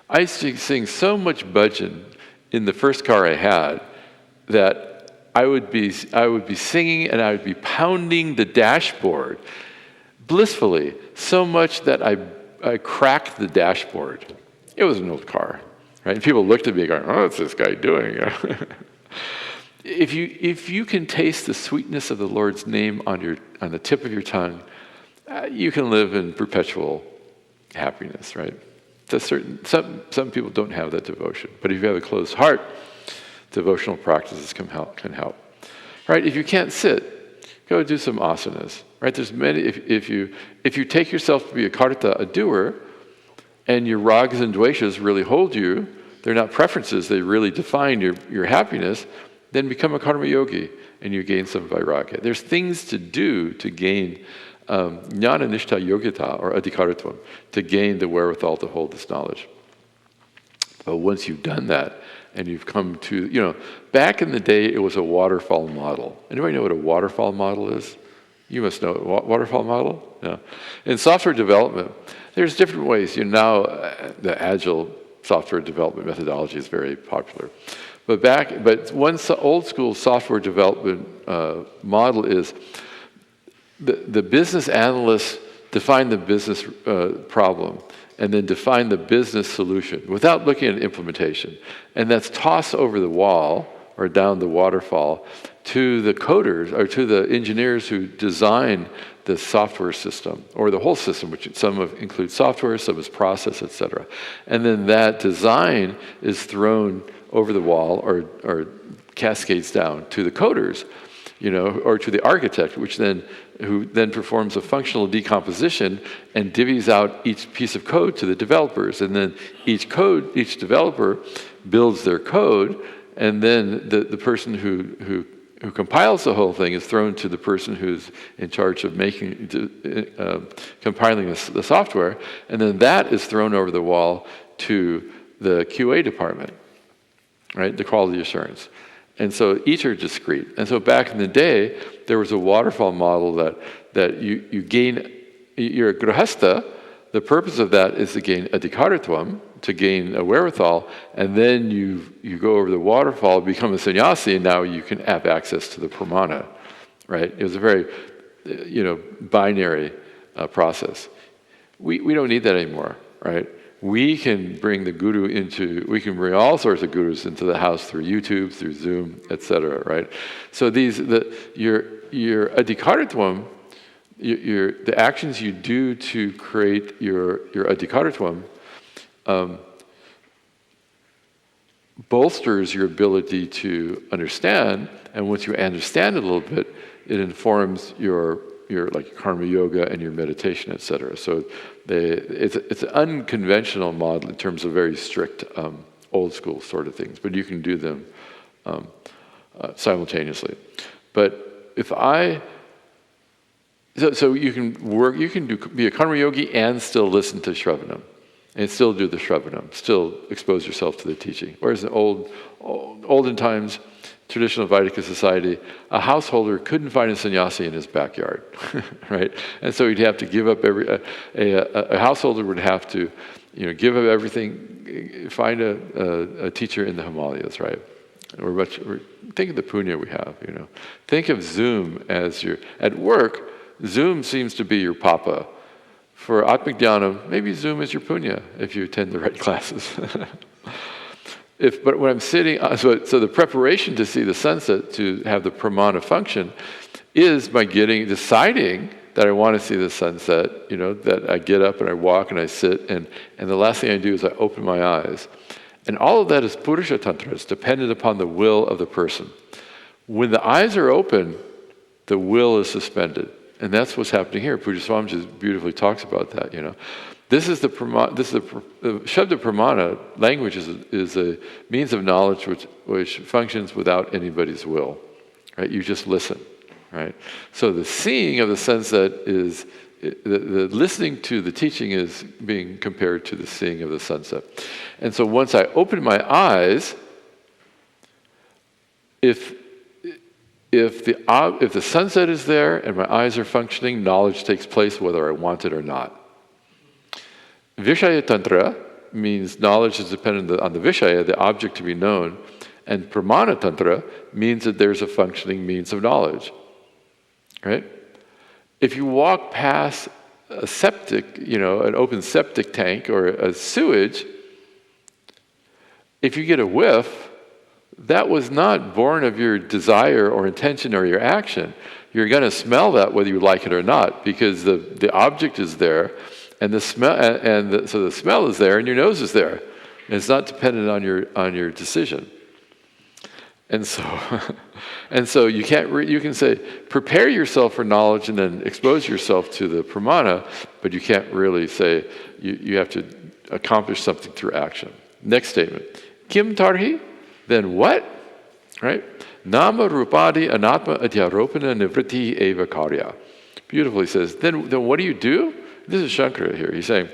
A: I used to sing so much bhajan in the first car I had that I would be singing and I would be pounding the dashboard blissfully, so much that I cracked the dashboard. It was an old car, right? And people looked at me going, "Oh, what's this guy doing?" If you can taste the sweetness of the Lord's name on the tip of your tongue, you can live in perpetual happiness, right? Some people don't have that devotion, but if you have a closed heart, devotional practices can help. Right? If you can't sit, go do some asanas. Right? There's many. If you take yourself to be a karta, a doer, and your ragas and dveshas really hold you, they're not preferences, they really define your happiness, then become a karma yogi and you gain some vairagya. There's things to do to gain jnana nishtha yogita or adhikaritvam, to gain the wherewithal to hold this knowledge. But once you've done that and you've come to, back in the day it was a waterfall model. Anybody know what a waterfall model is? You must know it. Waterfall model? Yeah. In software development, there's different ways. Now the agile software development methodology is very popular. But one old school software development model is the business analysts define the business problem and then define the business solution without looking at implementation. And that's tossed over the wall or down the waterfall to the coders or to the engineers who design the software system or the whole system, which some include software, some is process, etc. And then that design is thrown over the wall or cascades down to the coders, or to the architect, who then performs a functional decomposition and divvies out each piece of code to the developers. And then each developer builds their code, and then the person who compiles the whole thing is thrown to the person who's in charge of compiling the software, and then that is thrown over the wall to the QA department, right? The quality assurance. And so each are discrete. And so back in the day, there was a waterfall model that you gain, you're a grahastha. The purpose of that is to gain adhikaratvam, to gain a wherewithal, and then you go over the waterfall, become a sannyasi, and now you can have access to the pramana, right? It was a very, binary process. We don't need that anymore, right? We can bring we can bring all sorts of gurus into the house through YouTube, through Zoom, etc., right? So your adhikaratvam, the actions you do to create your adhikaratvam bolsters your ability to understand, and once you understand it a little bit, it informs your like karma yoga and your meditation, etc. So it's an unconventional model in terms of very strict old school sort of things, but you can do them simultaneously. But so you can be a karma yogi and still listen to Shravanam, and still do the Shravanam, still expose yourself to the teaching. Whereas in olden times, traditional Vaidika society, a householder couldn't find a sannyasi in his backyard, right? And so he'd have to give up a householder would have to, give up everything, find a teacher in the Himalayas, right? Think of the punya we have, Think of Zoom as at work, Zoom seems to be your papa. For Atmik Dhyanam, maybe Zoom is your punya if you attend the right classes. But when I'm sitting, so the preparation to see the sunset, to have the pramana function, is by deciding that I want to see the sunset, that I get up and I walk and I sit, and the last thing I do is I open my eyes. And all of that is Purusha Tantra. It's dependent upon the will of the person. When the eyes are open, the will is suspended. And that's what's happening here. Pujya Swami beautifully talks about that, This is the Shabda Pramana. Language is a means of knowledge which functions without anybody's will, right? You just listen, right? So the seeing of the sunset is, the listening to the teaching is being compared to the seeing of the sunset. And so once I open my eyes, if the sunset is there and my eyes are functioning, knowledge takes place whether I want it or not. Vishaya Tantra means knowledge is dependent on the Vishaya, the object to be known, and Pramana Tantra means that there's a functioning means of knowledge, right? If you walk past a septic, an open septic tank or a sewage, if you get a whiff, that was not born of your desire or intention or your action. You're going to smell that whether you like it or not, because the object is there, and the smell, so the smell is there, and your nose is there, and it's not dependent on your decision. And so you can't. You can say prepare yourself for knowledge and then expose yourself to the pramana, but you can't really say you have to accomplish something through action. Next statement: Kim tarhi? Then what? Right? Nama rupadi anatma adhyaropana nivritti eva karya. Beautifully says, then what do you do? This is Shankara here. He's saying,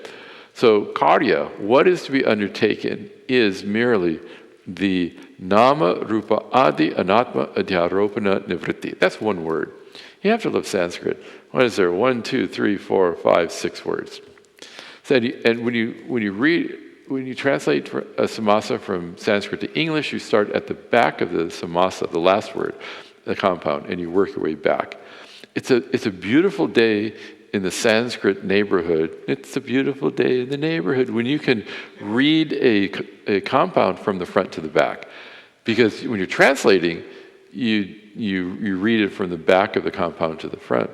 A: so karya, what is to be undertaken, is merely the nama rupa adi anatma adhyaropana nivritti. That's one word. You have to love Sanskrit. What is there? 1, 2, 3, 4, 5, 6 words. So, and when you translate a samasa from Sanskrit to English, you start at the back of the samasa, the last word, the compound, and you work your way back. It's a beautiful day in the Sanskrit neighborhood. It's a beautiful day in the neighborhood when you can read a compound from the front to the back. Because when you're translating, you read it from the back of the compound to the front.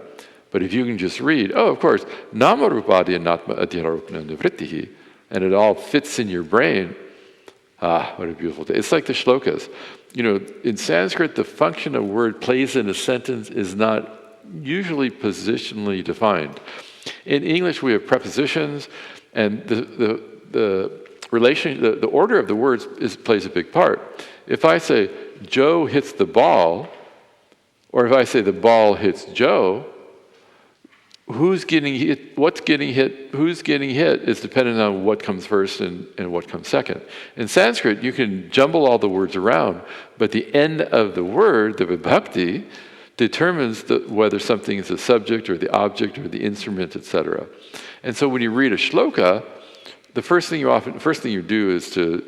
A: But if you can just read, of course, nama rupadi anatma adhyaropana nivrittihi, and it all fits in your brain, what a beautiful day. It's like the shlokas. In Sanskrit, the function a word plays in a sentence is not usually positionally defined. In English, we have prepositions, and the relation, the order of the words plays a big part. If I say Joe hits the ball, or if I say the ball hits Joe, who's getting hit, what's getting hit, who's getting hit is dependent on what comes first and what comes second. In Sanskrit, you can jumble all the words around, but the end of the word, the vibhakti, determines whether something is the subject or the object or the instrument, etc. And so when you read a shloka, the first thing you do is to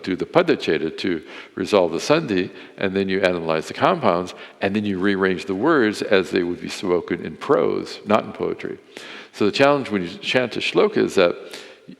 A: do the padacheta, to resolve the sandhi, and then you analyze the compounds, and then you rearrange the words as they would be spoken in prose, not in poetry. So the challenge when you chant a shloka is that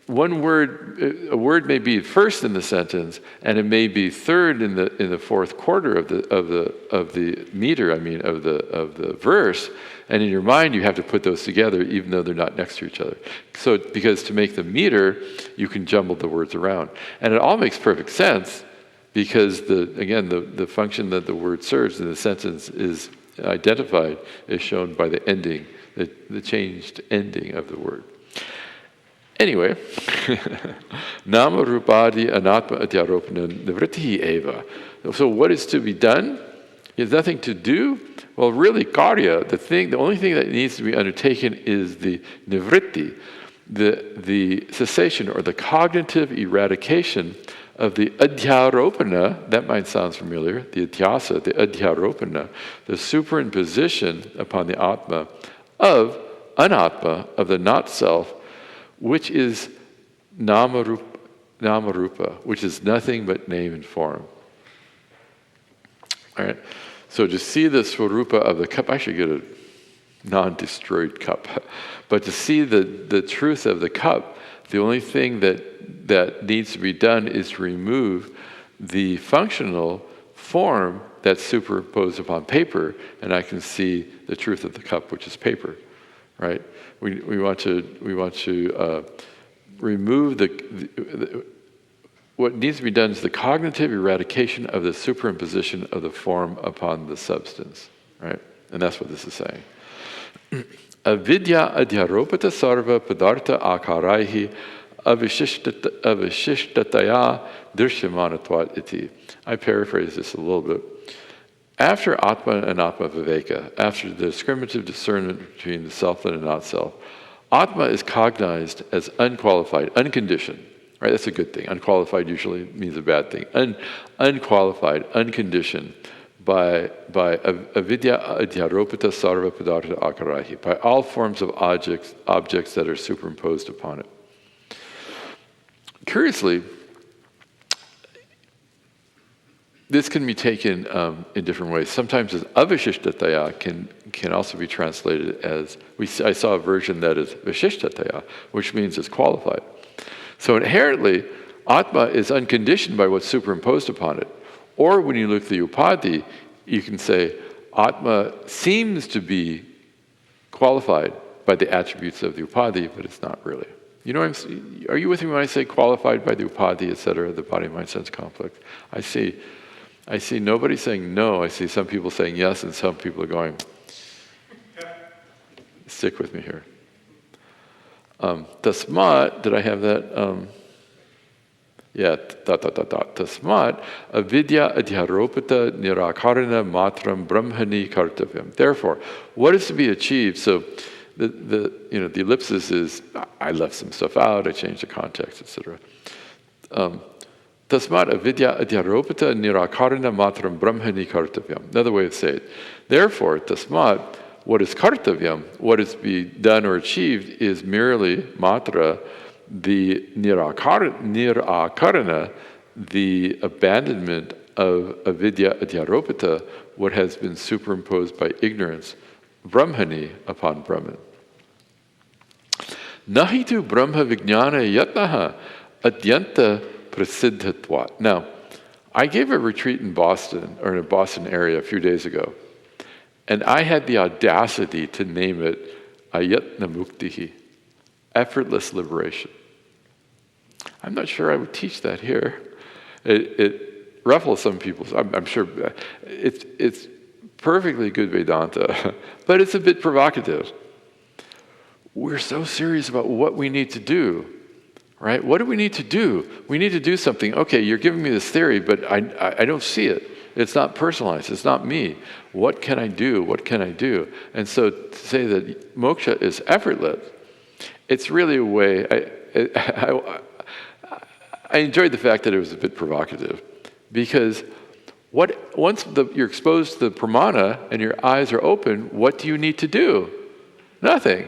A: a word may be first in the sentence, and it may be third in the fourth quarter of the meter. Of the verse. And in your mind, you have to put those together, even though they're not next to each other. So, because to make the meter, you can jumble the words around, and it all makes perfect sense, because the function that the word serves in the sentence is identified, is shown by the ending, the changed ending of the word. Anyway, nama rupadi anatma adhyaropana nivrittihi eva. So what is to be done? There's nothing to do. Well, really, karya, the only thing that needs to be undertaken is the nivritti, the cessation or the cognitive eradication of the adhyaropana. That might sound familiar. The adhyasa, the adhyaropana, the superimposition upon the atma of anatma, of the not self, which is nama rupa, which is nothing but name and form. All right. So to see the swarupa of the cup, I should get a non-destroyed cup. But to see the truth of the cup, the only thing that needs to be done is to remove the functional form that's superimposed upon paper, and I can see the truth of the cup, which is paper. Right? We want to remove what needs to be done is the cognitive eradication of the superimposition of the form upon the substance, right? And that's what this is saying. Avidya adhyaropata sarva padartha akaraihi avishishtataya drishyamanatvat iti. I paraphrase this a little bit. After Atma and Atma Viveka, after the discriminative discernment between the self and the not self, Atma is cognized as unqualified, unconditioned. Right? That's a good thing. Unqualified usually means a bad thing. Unqualified, unconditioned by avidya adhyaropita sarva padartha akarahi, by all forms of objects that are superimposed upon it. Curiously, this can be taken in different ways. Sometimes as avishishtataya can also be translated as, I saw a version that is vishishtataya, which means it's qualified. So inherently, Atma is unconditioned by what's superimposed upon it. Or when you look at the Upadhi, you can say Atma seems to be qualified by the attributes of the Upadhi, but it's not really. Are you with me when I say qualified by the Upadhi, etc., the body, mind, sense complex? I see nobody saying no. I see some people saying yes, and some people are going, stick with me here. Tasmat, did I have that? Tasmat, avidya adhyaropita nirakarana matram brahmani kartavyam. Therefore, what is to be achieved? So the ellipsis is, I left some stuff out, I changed the context, etc. Tasmat avidya adhyaropita nirakarana matram brahmani kartavyam. Another way of saying it. Therefore, tasmat, what is kartavyam, what is to be done or achieved, is merely matra, the nirakarana, the abandonment of avidya adhyaropita, what has been superimposed by ignorance, brahmani, upon Brahman. Nahitu brahma vijnana yatnaha adyanta prasiddhatvat. Now, I gave a retreat in Boston, or in a Boston area, a few days ago, and I had the audacity to name it ayatna muktihi, effortless liberation. I'm not sure I would teach that here. It ruffles some people. I'm sure it's perfectly good Vedanta, but it's a bit provocative. We're so serious about what we need to do, right? What do we need to do? We need to do something. Okay, you're giving me this theory, but I don't see it. It's not personalized. It's not me. What can I do? What can I do? And so to say that moksha is effortless, it's really a way. I enjoyed the fact that it was a bit provocative, because once you're exposed to the pramana and your eyes are open, what do you need to do? Nothing.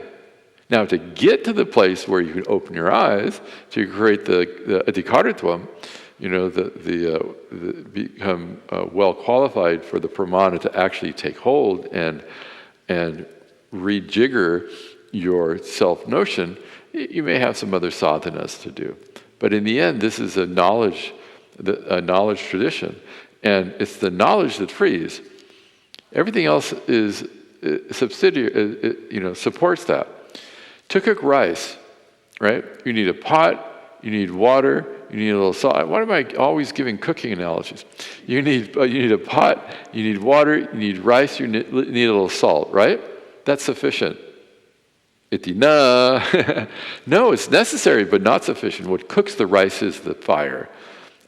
A: Now, to get to the place where you can open your eyes, to create the adhikaritvam, become well qualified for the pramana to actually take hold and rejigger your self-notion, you may have some other sadhanas to do. But in the end, this is a knowledge tradition, and it's the knowledge that frees. Everything else is subsidiary, supports that. To cook rice, right? You need a pot, you need water, you need a little salt. Why am I always giving cooking analogies? You need a pot, you need water, you need rice, you need a little salt, right? That's sufficient. Itina. No, it's necessary, but not sufficient. What cooks the rice is the fire.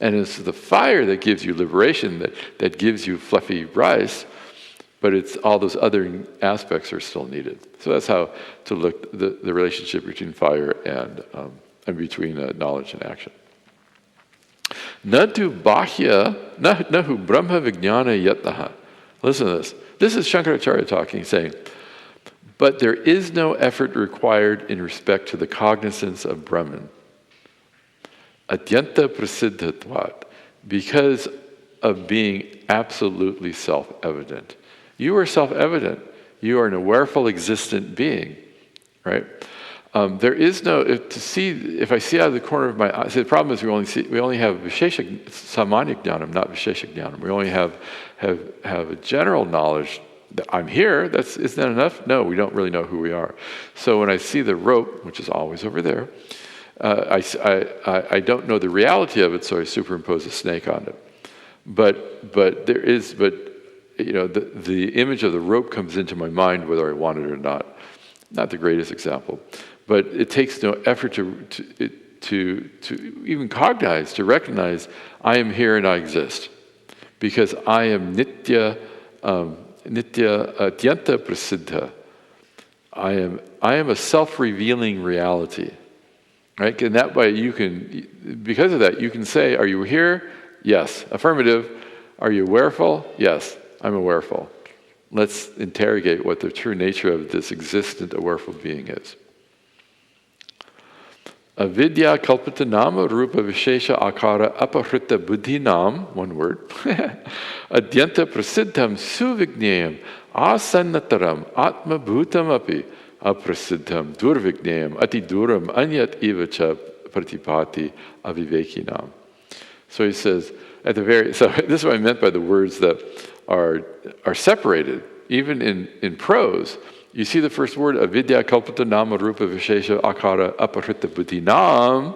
A: And it's the fire that gives you liberation, that gives you fluffy rice, but it's all those other aspects are still needed. So that's how to look the relationship between fire and between knowledge and action. Natu bahya nahu brahma vijnana yatnaha. Listen to this. This is Shankaracharya talking, saying, but there is no effort required in respect to the cognizance of Brahman. Adyanta prasiddhatvat, because of being absolutely self-evident. You are self-evident. You are an awareful, existent being, right? There is no, if I see out of the corner of my eye, the problem is we only have vishesha samanya jnanam, not vishesha jnanam. We only have a general knowledge that I'm here. Isn't that enough? No, we don't really know who we are. So when I see the rope, which is always over there, I don't know the reality of it, so I superimpose a snake on it. But the image of the rope comes into my mind whether I want it or not. Not the greatest example, but it takes no effort to even cognize, to recognize I am here and I exist, because I am nitya atyanta prasiddha. I am a self-revealing reality, right? And that way because of that, you can say, are you here? Yes. Affirmative. Are you awareful? Yes, I'm awareful. Let's interrogate what the true nature of this existent awareful being is. Avidya kalpita nama rupa vishesha akara apahrita buddhinam, one word, adyanta prasiddham suvignyam asannataram atma bhutam api aprasiddham durvignayam ati duram anyat ivacha pratipati avivekinam. So he says, so this is what I meant by the words that are separated, even in prose. You see the first word, avidya kalpita nama rupa vishesha akara aparita buddhinam,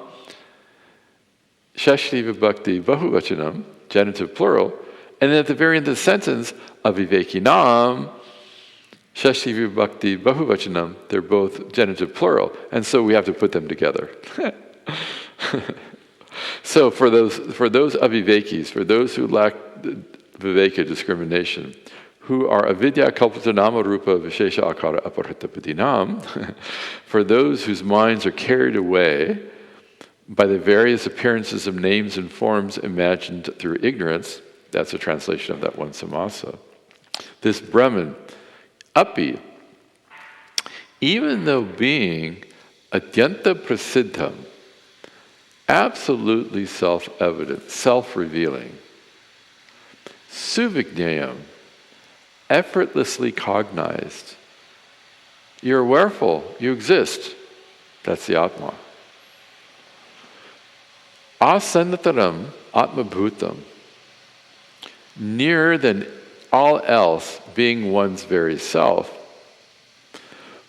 A: shashti vibhakti bahuvachanam, genitive plural, and then at the very end of the sentence, avivekinam, shashti vibhakti bahuvachanam, they're both genitive plural, and so we have to put them together. So for those avivekis, for those who lack viveka, discrimination, who are avidya kalpita nama rupa vishesha akara aparita buddhinam, for those whose minds are carried away by the various appearances of names and forms imagined through ignorance. That's a translation of that one samasa. This Brahman, api, even though being atyanta prasiddham, absolutely self-evident, self-revealing, suvijnayam, effortlessly cognized, you're awareful, you exist. That's the Atma. Asannataram atmabhutam, nearer than all else, being one's very self.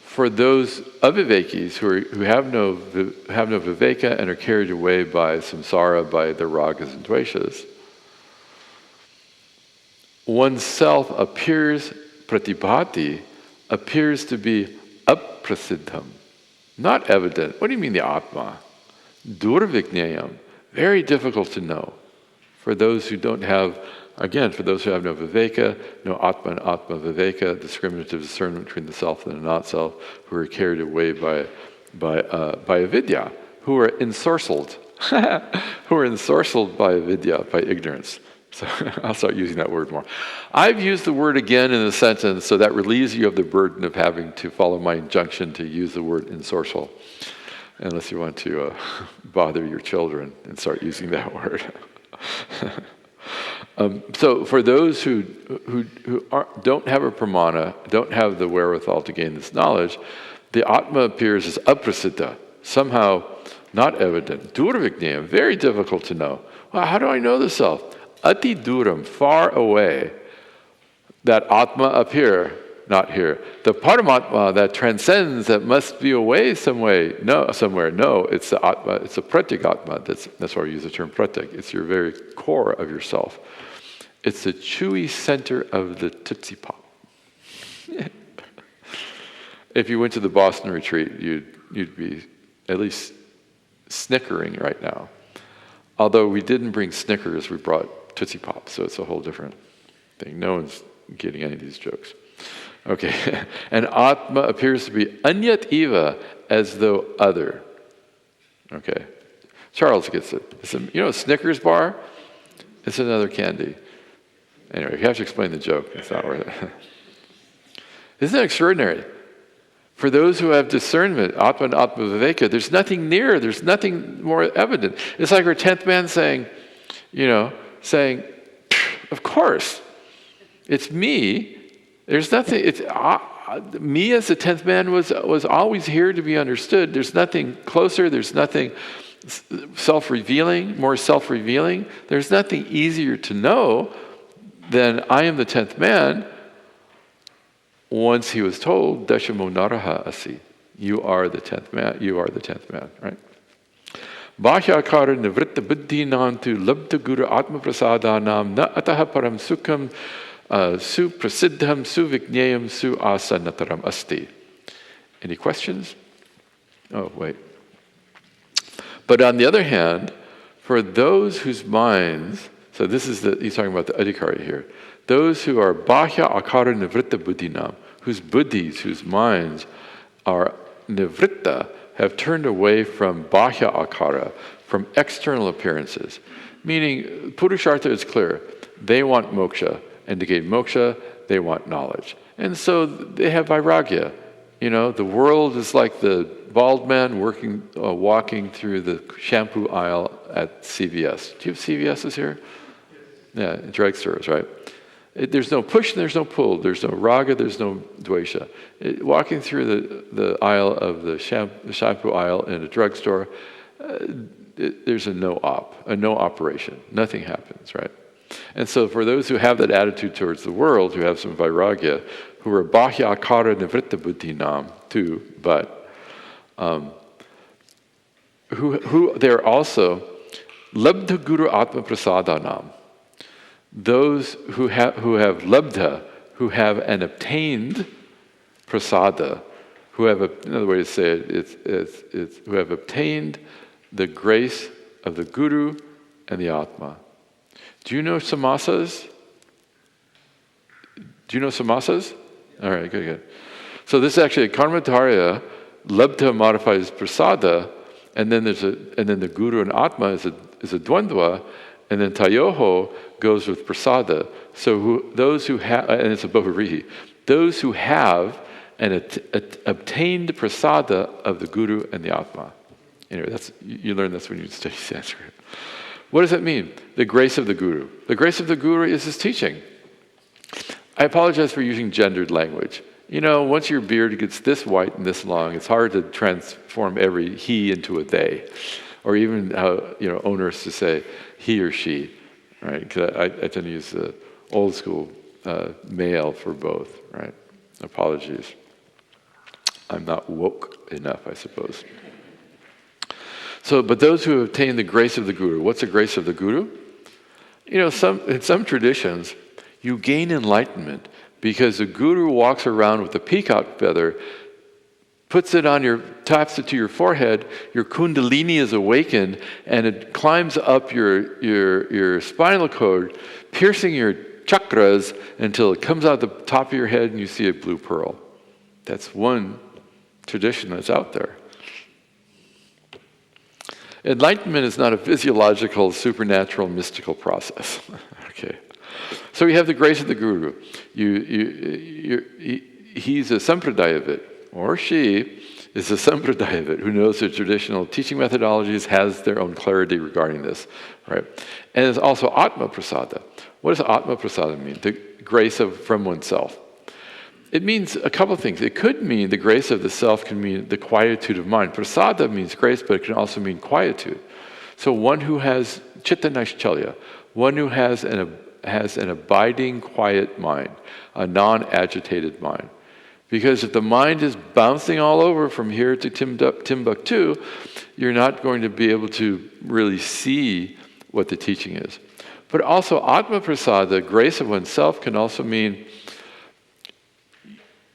A: For those avivekis who have no viveka and are carried away by samsara, by the ragas and dveshas, oneself appears, pratibhati, appears to be aprasiddham, not evident. What do you mean the Atma? Durvijnayam, very difficult to know. For those who don't have, again, for those who have no viveka, no Atma and Atma viveka, discriminative discernment between the self and the not self, who are carried away by avidya, who are ensorcelled, by avidya, by ignorance. So I'll start using that word more. I've used the word again in a sentence, so that relieves you of the burden of having to follow my injunction to use the word ensorcel, unless you want to bother your children and start using that word. So for those who don't have a pramana, don't have the wherewithal to gain this knowledge, the Atma appears as aprasiddha, somehow not evident. Durvijnayam, very difficult to know. Well, how do I know the self? Ati duram, far away. That Atma up here, not here. The Paramatma that transcends, that must be away somewhere. No, it's the Atma, it's a pratyek Atma. That's why we use the term pratyek. It's your very core of yourself. It's the chewy center of the Tootsie Pop. If you went to the Boston retreat, you'd be at least snickering right now. Although we didn't bring Snickers, we brought Tootsie Pop, so it's a whole different thing. No one's getting any of these jokes. Okay, and Atma appears to be anyat eva, as though other. Okay, Charles gets it. A Snickers bar? It's another candy. Anyway, you have to explain the joke. It's not worth it. Isn't that extraordinary? For those who have discernment, Atma and Atma Viveka, there's nothing near, there's nothing more evident. It's like our 10th man saying, of course, it's me. There's nothing, me as the 10th man was always here to be understood. There's nothing closer, there's nothing self-revealing, more self-revealing. There's nothing easier to know than I am the 10th man. Once he was told, Dashamo Naraha Asi, you are the 10th man, right? Bhahyakara nivritta buddhi nantu labdha guru atma prasadanam na ataha param sukham su prasiddham su vijnayam su asannataram asti. Any questions? Oh, wait. But on the other hand, for those whose minds, so he's talking about the adhikari here, those who are bahya akara nivritta buddhinam, whose buddhis, whose minds are nivritta, have turned away from bahya akara, from external appearances. Meaning, Purushartha is clear. They want moksha, and to gain moksha, they want knowledge. And so they have vairagya. The world is like the bald man walking through the shampoo aisle at CVS. Do you have CVS's here? Yeah, drugstores, right? There's no push and there's no pull. There's no raga, there's no dvesha. Walking through the aisle of the shampoo aisle in a drugstore, there's a no operation. Nothing happens, right? And so for those who have that attitude towards the world, who have some vairagya, who are bahya akara nivritta buddhinam too, but who they're also labdha guru atma prasadanam. Those who have labdha, who have an obtained prasada, who have another way to say it, it's who have obtained the grace of the guru and the atma. Do you know samasas? All right, good. So this is actually karmatarya. Labdha modifies prasada, and then the guru and atma is a dvandva, and then tayoho goes with prasada. So those who have, and it's a bahurihi, those who have and obtained prasada of the guru and the atma. Anyway, you learn this when you study Sanskrit. What does that mean? The grace of the guru. The grace of the guru is his teaching. I apologize for using gendered language. Once your beard gets this white and this long, it's hard to transform every he into a they, or even how onerous to say he or she, right? Because I tend to use the old school male for both, right? Apologies. I'm not woke enough, I suppose. But those who obtain the grace of the guru, what's the grace of the guru? In some traditions, you gain enlightenment because the guru walks around with a peacock feather, taps it to your forehead, your kundalini is awakened, and it climbs up your spinal cord, piercing your chakras until it comes out the top of your head and you see a blue pearl. That's one tradition that's out there. Enlightenment is not a physiological, supernatural, mystical process. Okay. So we have the grace of the guru. He's a sampradayavit, or she is a sampradayavit who knows the traditional teaching methodologies, has their own clarity regarding this, right? And it's also atma prasada. What does atma prasada mean? The grace from oneself. It means a couple of things. It could mean the grace of the self can mean the quietude of mind. Prasada means grace, but it can also mean quietude. So one who has chitta naishchalya, one who has an abiding quiet mind, a non-agitated mind. Because if the mind is bouncing all over from here to Timbuktu, you're not going to be able to really see what the teaching is. But also atma prasada, the grace of oneself, can also mean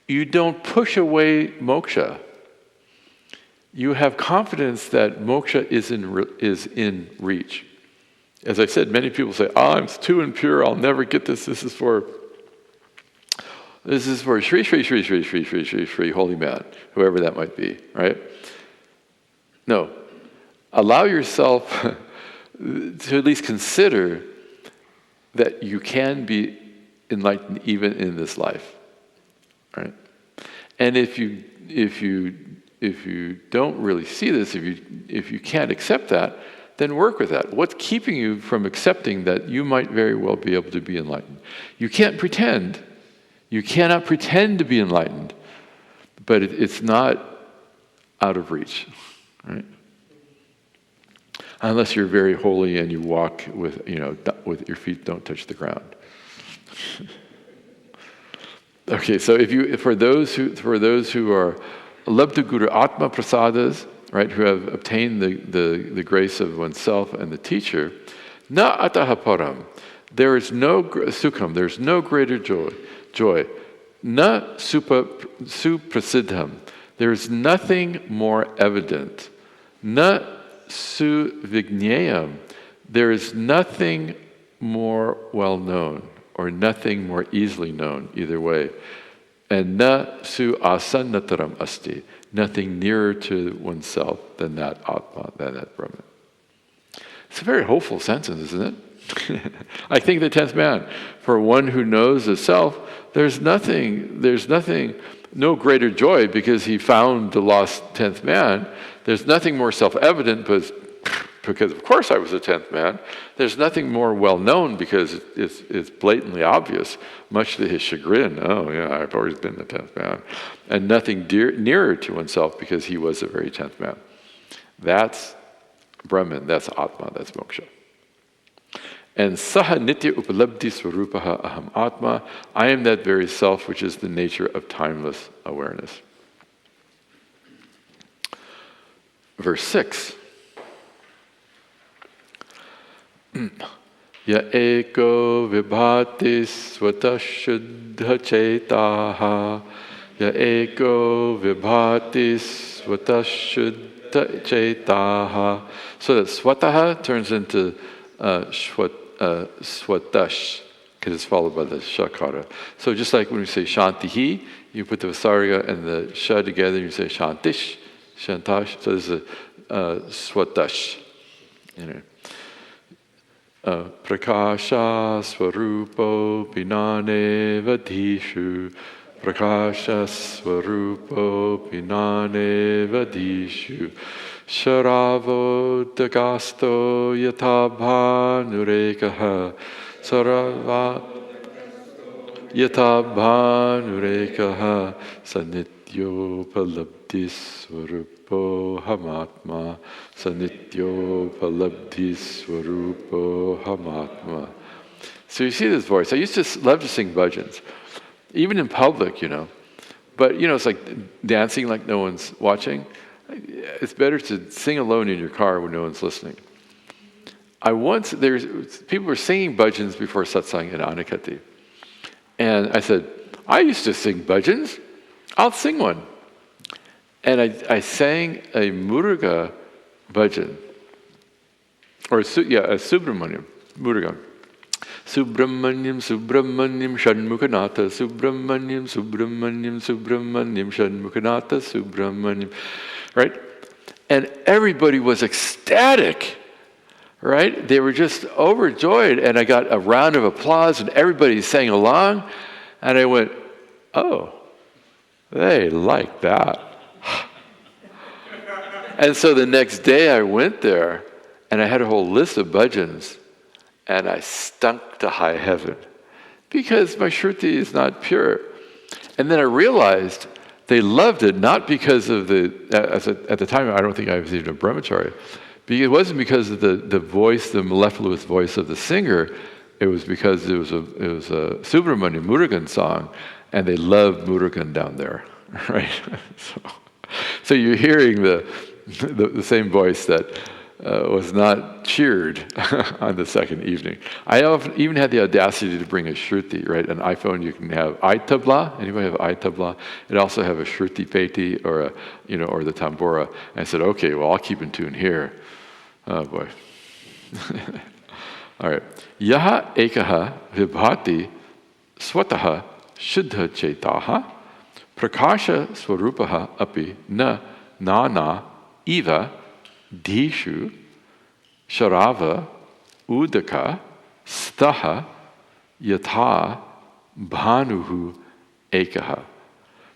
A: you don't push away moksha. You have confidence that moksha is in reach. As I said, many people say, I'm too impure, I'll never get this. This is for Shri, holy man, whoever that might be, right? No. Allow yourself to at least consider that you can be enlightened even in this life. Right? And if you don't really see this, if you can't accept that, then work with that. What's keeping you from accepting that you might very well be able to be enlightened? You can't pretend. You cannot pretend to be enlightened, but it's not out of reach, right? Unless you're very holy and you walk with your feet don't touch the ground. Okay, so for those who are labdha guru atma prasadas, right, who have obtained the grace of oneself and the teacher, na ataha param, there is no sukham, there's no greater joy, na suprasiddham, there is nothing more evident, na suvignyayam, there is nothing more well known, or nothing more easily known, either way. And na su asannataram asti, nothing nearer to oneself than that Atma, than that Brahman. It's a very hopeful sentence, isn't it? I think the 10th man, for one who knows the self, there's no greater joy because he found the lost 10th man. There's nothing more self-evident because of course I was a 10th man. There's nothing more well-known because it's blatantly obvious, much to his chagrin. Oh yeah, I've always been the 10th man. And nothing nearer to oneself because he was the very 10th man. That's Brahman, that's Atma, that's Moksha. And Saha Nitya Upalabdhi Swarupaha Aham Atma, I am that very self which is the nature of timeless awareness. Verse 6. Ya eko vibhati swata shuddha chetaha. Ya eko vibhati swata shuddha chetaha. So that swataha turns into swatash, because it's followed by the shakara. So just like when we say shantihi, you put the vasarga and the sha together and you say shantish, shantash. So there's swatash. Prakasha swarupo pinane vadishu. Prakasha swarupo pinane vadishu. Sharavo dagasto yatabhanurekaha. Sarava yatabhanurekaha. Sanityo palabdis swarupo hamatma. Sanityo palabdis swarupo hamatma. So you see this voice. I used to love to sing bhajans, even in public, But, it's like dancing like no one's watching. It's better to sing alone in your car when no one's listening. People were singing bhajans before satsang in Anakati. And I said, I used to sing bhajans. I'll sing one. And I sang a Muruga bhajan. Or a Subramanyam, Muruga. Subramanyam, Subramanyam, Shanmukhanatha, Subramanyam, Subramanyam, Subramanyam, Shanmukhanatha, Subramanyam. Right? And everybody was ecstatic. Right? They were just overjoyed. And I got a round of applause and everybody sang along. And I went, oh, they like that. And so the next day I went there and I had a whole list of bhajans. And I stunk to high heaven because my Shruti is not pure. And then I realized they loved it not because of at the time I don't think I was even a brahmachari. It wasn't because of the voice, the mellifluous voice of the singer. It was because it was a Subramanya Murugan song, and they loved Murugan down there, right? So you're hearing the same voice that was not cheered on the second evening. I even had the audacity to bring a Shruti, right? An iPhone, you can have itabla. Anybody have itabla? It also have a Shruti peti or or the tambura. And I said, okay, well, I'll keep in tune here. Oh boy. All right. Yaha ekaha vibhati swataha shuddha chetaha prakasha swarupaha api na eva Dishu, Sharava, Udaka, Staha, Yatha, Bhanuhu, Ekaha.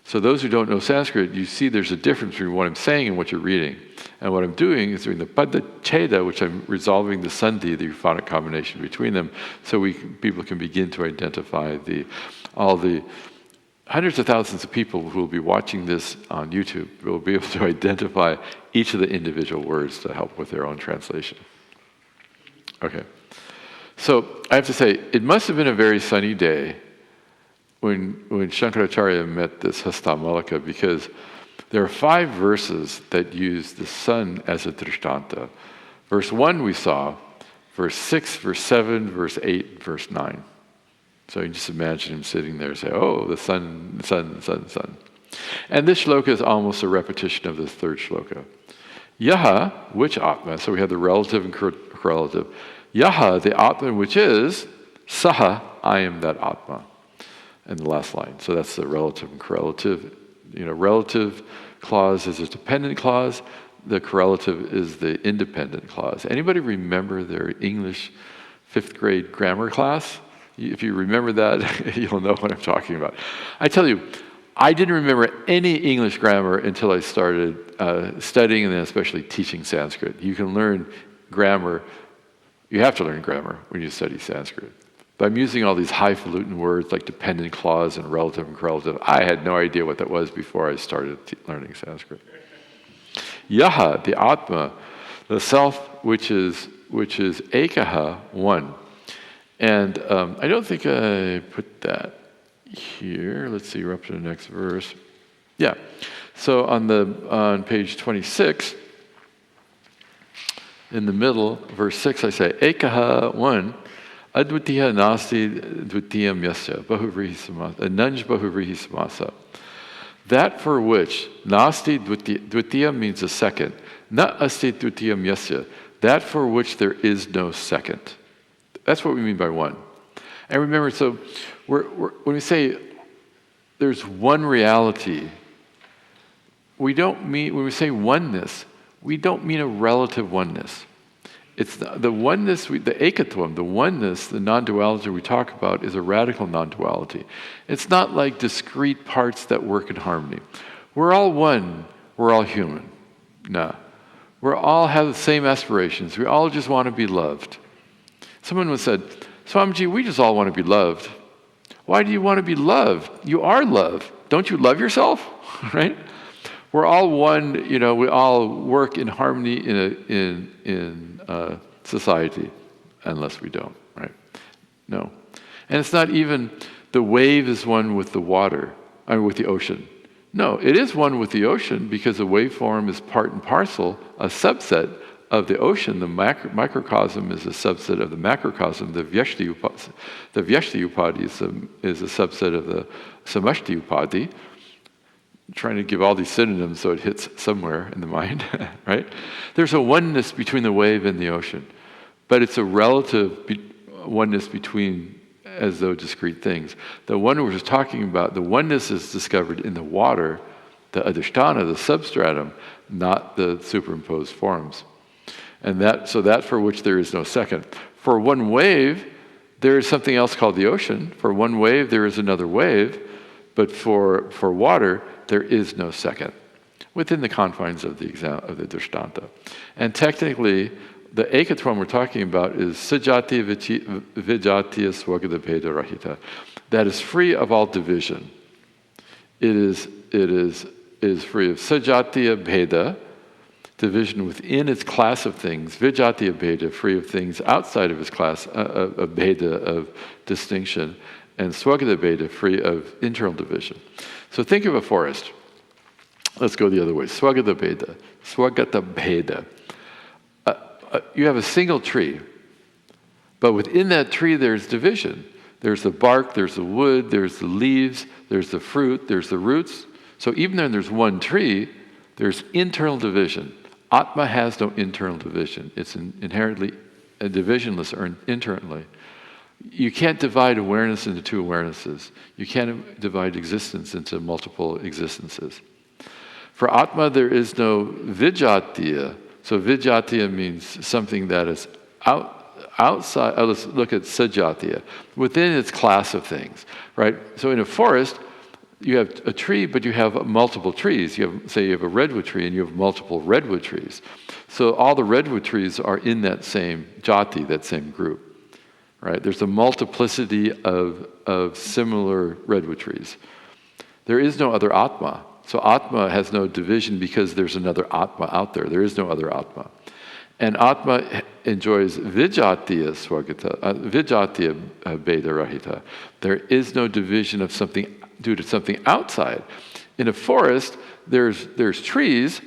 A: So those who don't know Sanskrit, you see there's a difference between what I'm saying and what you're reading. And what I'm doing is doing the Pada Cheda, which I'm resolving the Sandhi, the euphonic combination between them, so people can begin to identify all the hundreds of thousands of people who will be watching this on YouTube will be able to identify each of the individual words to help with their own translation. Okay. So I have to say, it must have been a very sunny day when Shankaracharya met this Hastamalaka, because there are 5 verses that use the sun as a drishtanta. Verse 1 we saw, verse 6, verse 7, verse 8, verse 9. So you can just imagine him sitting there and say, oh, the sun, the sun, the sun, the sun. And this shloka is almost a repetition of the third shloka. Yaha, which Atma, so we have the relative and correlative. Yaha, the Atma, which is, Saha, I am that Atma. And the last line. So that's the relative and correlative. Relative clause is a dependent clause. The correlative is the independent clause. Anybody remember their English 5th grade grammar class? If you remember that, you'll know what I'm talking about. I tell you, I didn't remember any English grammar until I started studying and then especially teaching Sanskrit. You can learn grammar. You have to learn grammar when you study Sanskrit. But I'm using all these highfalutin words like dependent clause and relative and correlative. I had no idea what that was before I started learning Sanskrit. Yaha, the Atma, the self, which is ekaha, one. And I don't think I put that here. Let's see, we're up to the next verse. Yeah. So on page 26, in the middle, verse 6, I say, ekaha, one, advitiya nasti dvitiyam yasya, bahuvrihi samasa, nanj bahuvrihi samasa. That for which, nasti dvitiyam means a second, na asti dvitiyam yasya, that for which there is no second. That's what we mean by one. And remember, so when we say there's one reality, we don't mean, when we say oneness, we don't mean a relative oneness. It's the oneness, the ekatvam, the oneness, the non-duality we talk about is a radical non-duality. It's not like discrete parts that work in harmony. We're all one, we're all human. No. We all have the same aspirations. We all just want to be loved. Someone once said, Swamiji, we just all want to be loved. Why do you want to be loved? You are love. Don't you love yourself? Right? We're all one, we all work in harmony in society, unless we don't, right? No. And it's not even the wave is one with the water, with the ocean. No, it is one with the ocean because the waveform is part and parcel, a subset of the ocean. The microcosm is a subset of the macrocosm. The Vyashti Upadi is a subset of the Samashti Upadi. I'm trying to give all these synonyms so it hits somewhere in the mind, right? There's a oneness between the wave and the ocean, but it's a relative oneness between as though discrete things. The one we're talking about, the oneness is discovered in the water, the adhisthana, the substratum, not the superimposed forms. And that for which there is no second. For one wave, there is something else called the ocean. For one wave, there is another wave. But for water, there is no second, within the confines of the drishtanta. And technically, the ekatvam we're talking about is sajatiya vijatiya swagata bheda rahita. That is free of all division. It is free of sajatiya bheda, division within its class of things, vijatiya bheda, free of things outside of its class, of bheda, of distinction, and swagata bheda, free of internal division. So think of a forest. Let's go the other way. Swagata bheda. You have a single tree, but within that tree there's division. There's the bark, there's the wood, there's the leaves, there's the fruit, there's the roots. So even though there's one tree, there's internal division. Atma has no internal division. It's inherently divisionless or internally. You can't divide awareness into two awarenesses. You can't divide existence into multiple existences. For Atma, there is no vijatiya. So vijatiya means something that is outside. Let's look at sajatiya, within its class of things, right? So in a forest, you have a tree, but you have multiple trees. You have a redwood tree, and you have multiple redwood trees. So all the redwood trees are in that same jati, that same group. Right? There's a multiplicity of similar redwood trees. There is no other Atma. So Atma has no division because there's another Atma out there. There is no other Atma. And Atma enjoys vijatiya swagata, vijatiya bheda rahita. There is no division of something due to something outside. In a forest, there's trees,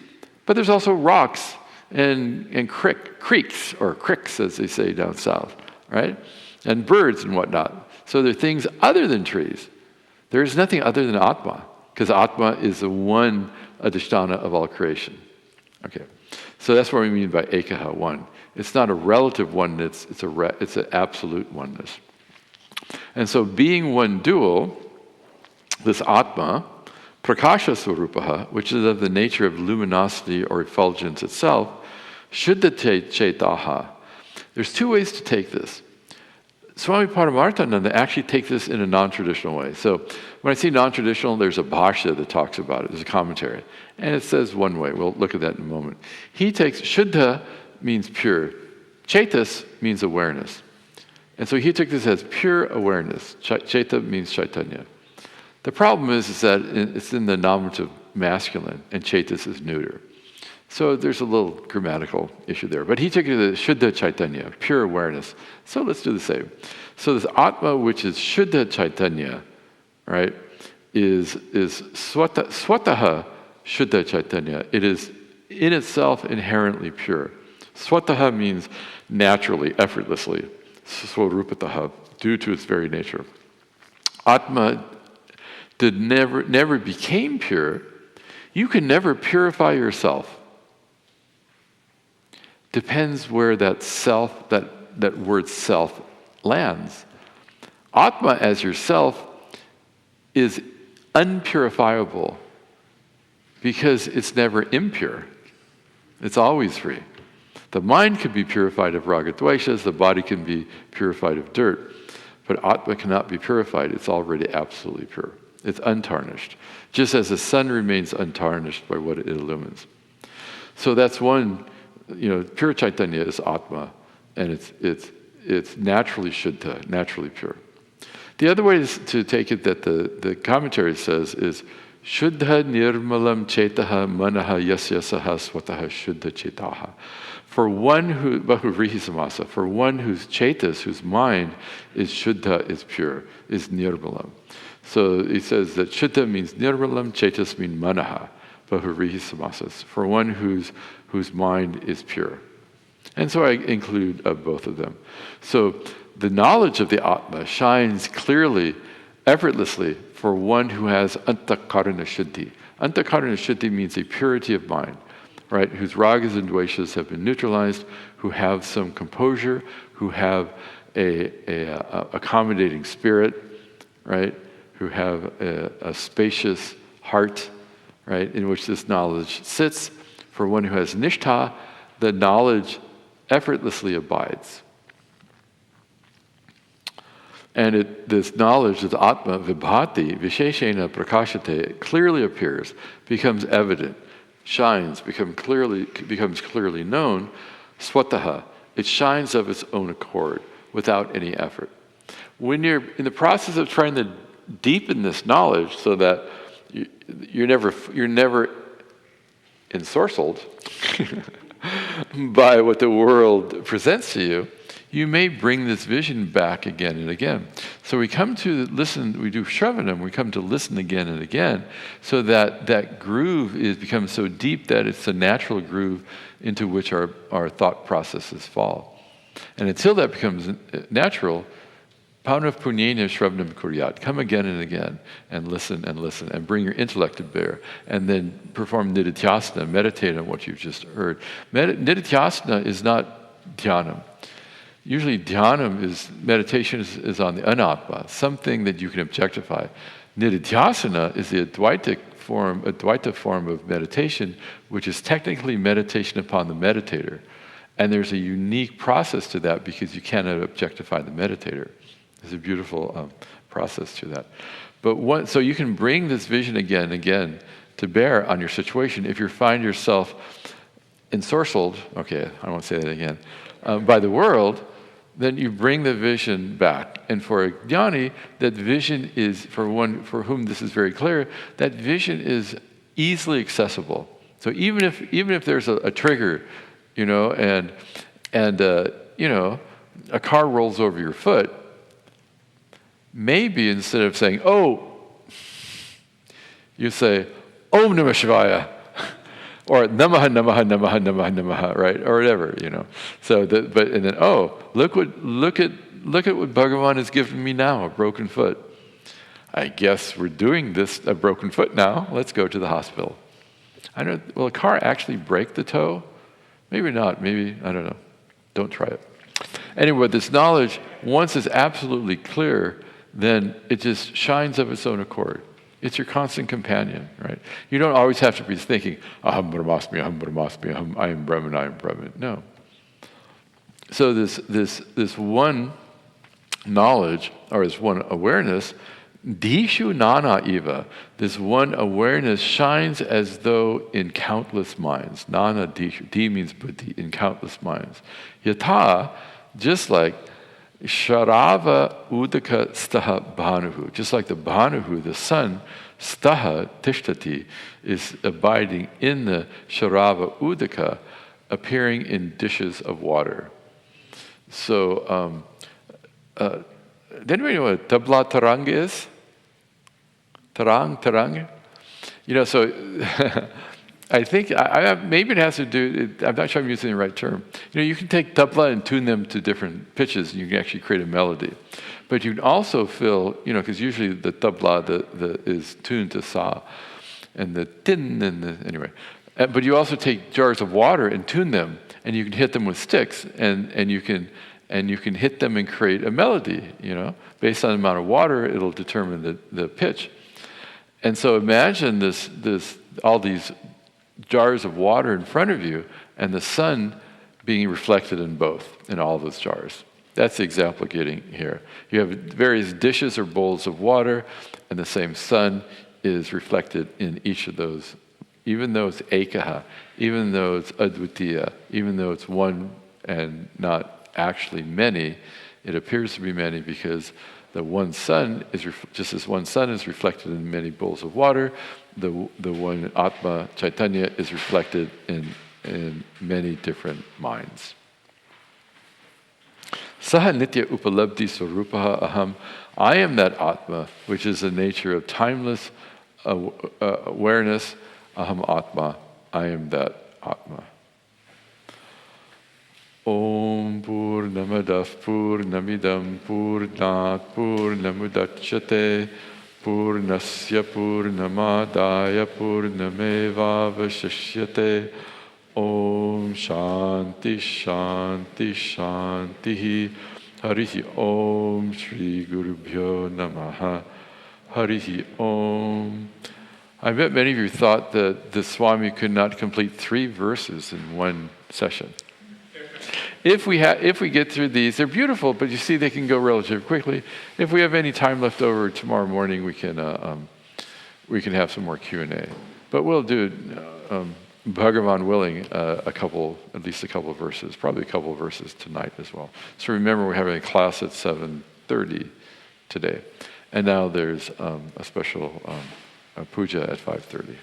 A: but there's also rocks and creeks, or cricks as they say down south, right? And birds and whatnot. So there are things other than trees. There is nothing other than Atma, because Atma is the one adhisthana of all creation. Okay, so that's what we mean by ekaha, one. It's not a relative oneness, it's an absolute oneness. And so being one dual, this Atma, prakasha swarupaha, which is of the nature of luminosity or effulgence itself, shuddha chetaha. There's two ways to take this. Swami Paramarthananda actually takes this in a non-traditional way. So when I say non-traditional, there's a bhashya that talks about it. There's a commentary. And it says one way. We'll look at that in a moment. He takes, shuddha means pure. Chetas means awareness. And so he took this as pure awareness. Cheta means Chaitanya. The problem is that it's in the nominative masculine, and Chetas is neuter. So there's a little grammatical issue there. But he took it as Shuddha Chaitanya, pure awareness. So let's do the same. So this Atma, which is Shuddha Chaitanya, right, is swataha Shuddha Chaitanya. It is in itself inherently pure. Swataha means naturally, effortlessly. Swarupataha, due to its very nature. Atma never became pure. You can never purify yourself. Depends where that self, that word self lands. Atma as yourself is unpurifiable because it's never impure. It's always free. The mind can be purified of raga dveshas, the body can be purified of dirt, but Atma cannot be purified. It's already absolutely pure. It's untarnished, just as the sun remains untarnished by what it illumines. So that's one, pure Chaitanya is Atma, and it's naturally Shuddha, naturally pure. The other way to take it that the commentary says is, Shuddha nirmalam chetaha manaha yasyasaha swataha shuddha chetaha. For one who, Bahuvrihi Samasa, for one whose chetas, whose mind is Shuddha, is pure, is nirmalam. So he says that Shuddha means nirmalam, chetas mean manaha, Bahuvrihi Samasas, for one whose mind is pure. And so I include both of them. So the knowledge of the Atma shines clearly, effortlessly, for one who has antakarana shuddhi. Antakarana shuddhi means a purity of mind, right? Whose ragas and dveshas have been neutralized, who have some composure, who have a accommodating spirit, right? Who have a spacious heart, right? In which this knowledge sits. For one who has nishtha, the knowledge effortlessly abides. And this knowledge of the Atma vibhati, visheshena prakashate, clearly appears, becomes evident, shines, becomes clearly known, swataha. It shines of its own accord, without any effort. When you're in the process of trying to deepen this knowledge so that you're never ensorcelled by what the world presents to you, you may bring this vision back again and again. So we come to listen, we do Shravanam, we come to listen again and again, so that groove becomes so deep that it's a natural groove into which our thought processes fall. And until that becomes natural, Paunav Punyena Shravanam Kuryat, come again and listen, and bring your intellect to bear, and then perform Nididhyasana, meditate on what you've just heard. Nididhyasana is not dhyanam. Usually dhyanam meditation is on the anatma, something that you can objectify. Nididhyasana is the Advaita form of meditation, which is technically meditation upon the meditator. And there's a unique process to that because you cannot objectify the meditator. There's a beautiful process to that. But so you can bring this vision again and again to bear on your situation. If you find yourself ensorcelled, okay, I won't say that again, by the world, then you bring the vision back. And for a jnani, that vision is, for one for whom this is very clear, that vision is easily accessible. So even if there's a trigger, and a car rolls over your foot, maybe instead of saying, oh, you say, Om Namah Shivaya, or Namaha, Namaha, Namaha, Namaha, Namaha, right? Or whatever, So, and then, oh, look at what Bhagavan has given me now, a broken foot. I guess we're doing this, a broken foot now. Let's go to the hospital. Will a car actually break the toe? Maybe not, maybe, I don't know. Don't try it. Anyway, this knowledge, once it's absolutely clear, then it just shines of its own accord. It's your constant companion, right? You don't always have to be thinking, Aham Brahmasmi, Aham Brahmasmi, I am Brahman, I am Brahman. No. So this one knowledge, or this one awareness, Dishu Nana Eva, this one awareness shines as though in countless minds. Nana Dishu, Di means buddhi, in countless minds. Yatha, just like Sharava Udaka Staha Bhanuhu, just like the Bhanuhu, the sun, Staha Tishtati, is abiding in the Sharava Udaka, appearing in dishes of water. So, does anybody know what tabla tarang is? Tarang? So I think maybe it has to do, I'm not sure I'm using the right term. You can take tabla and tune them to different pitches, and you can actually create a melody. But you can also fill, because usually the tabla is tuned to sa, and the tin, anyway. But you also take jars of water and tune them, and you can hit them with sticks, and you can hit them and create a melody, Based on the amount of water, it'll determine the pitch. And so imagine all these jars of water in front of you, and the sun being reflected in both, in all those jars. That's the example getting here. You have various dishes or bowls of water, and the same sun is reflected in each of those. Even though it's ekaha, even though it's advitiya, even though it's one and not actually many, it appears to be many because the one sun is just as one sun is reflected in many bowls of water, the one Atma Chaitanya is reflected in many different minds. Saha nitya upalabdhi swarupaha aham. I am that Atma, which is the nature of timeless awareness. Aham Atma. I am that Atma. Om Purnamadav Purnamidam Purnat Purnamudachyate Purnasya Purnamadaya Purnamevavashishyate. Om Shanti Shanti Shanti. Harihi Om Shri Gurubhyo Namaha. Harihi Om. I bet many of you thought that the Swami could not complete 3 verses in one session. If we get through these, they're beautiful, but you see they can go relatively quickly. If we have any time left over tomorrow morning, we can have some more Q&A. But we'll do, Bhagavan willing, at least a couple of verses, probably a couple of verses tonight as well. So remember, we're having a class at 7:30 today, and now there's a special puja at 5:30.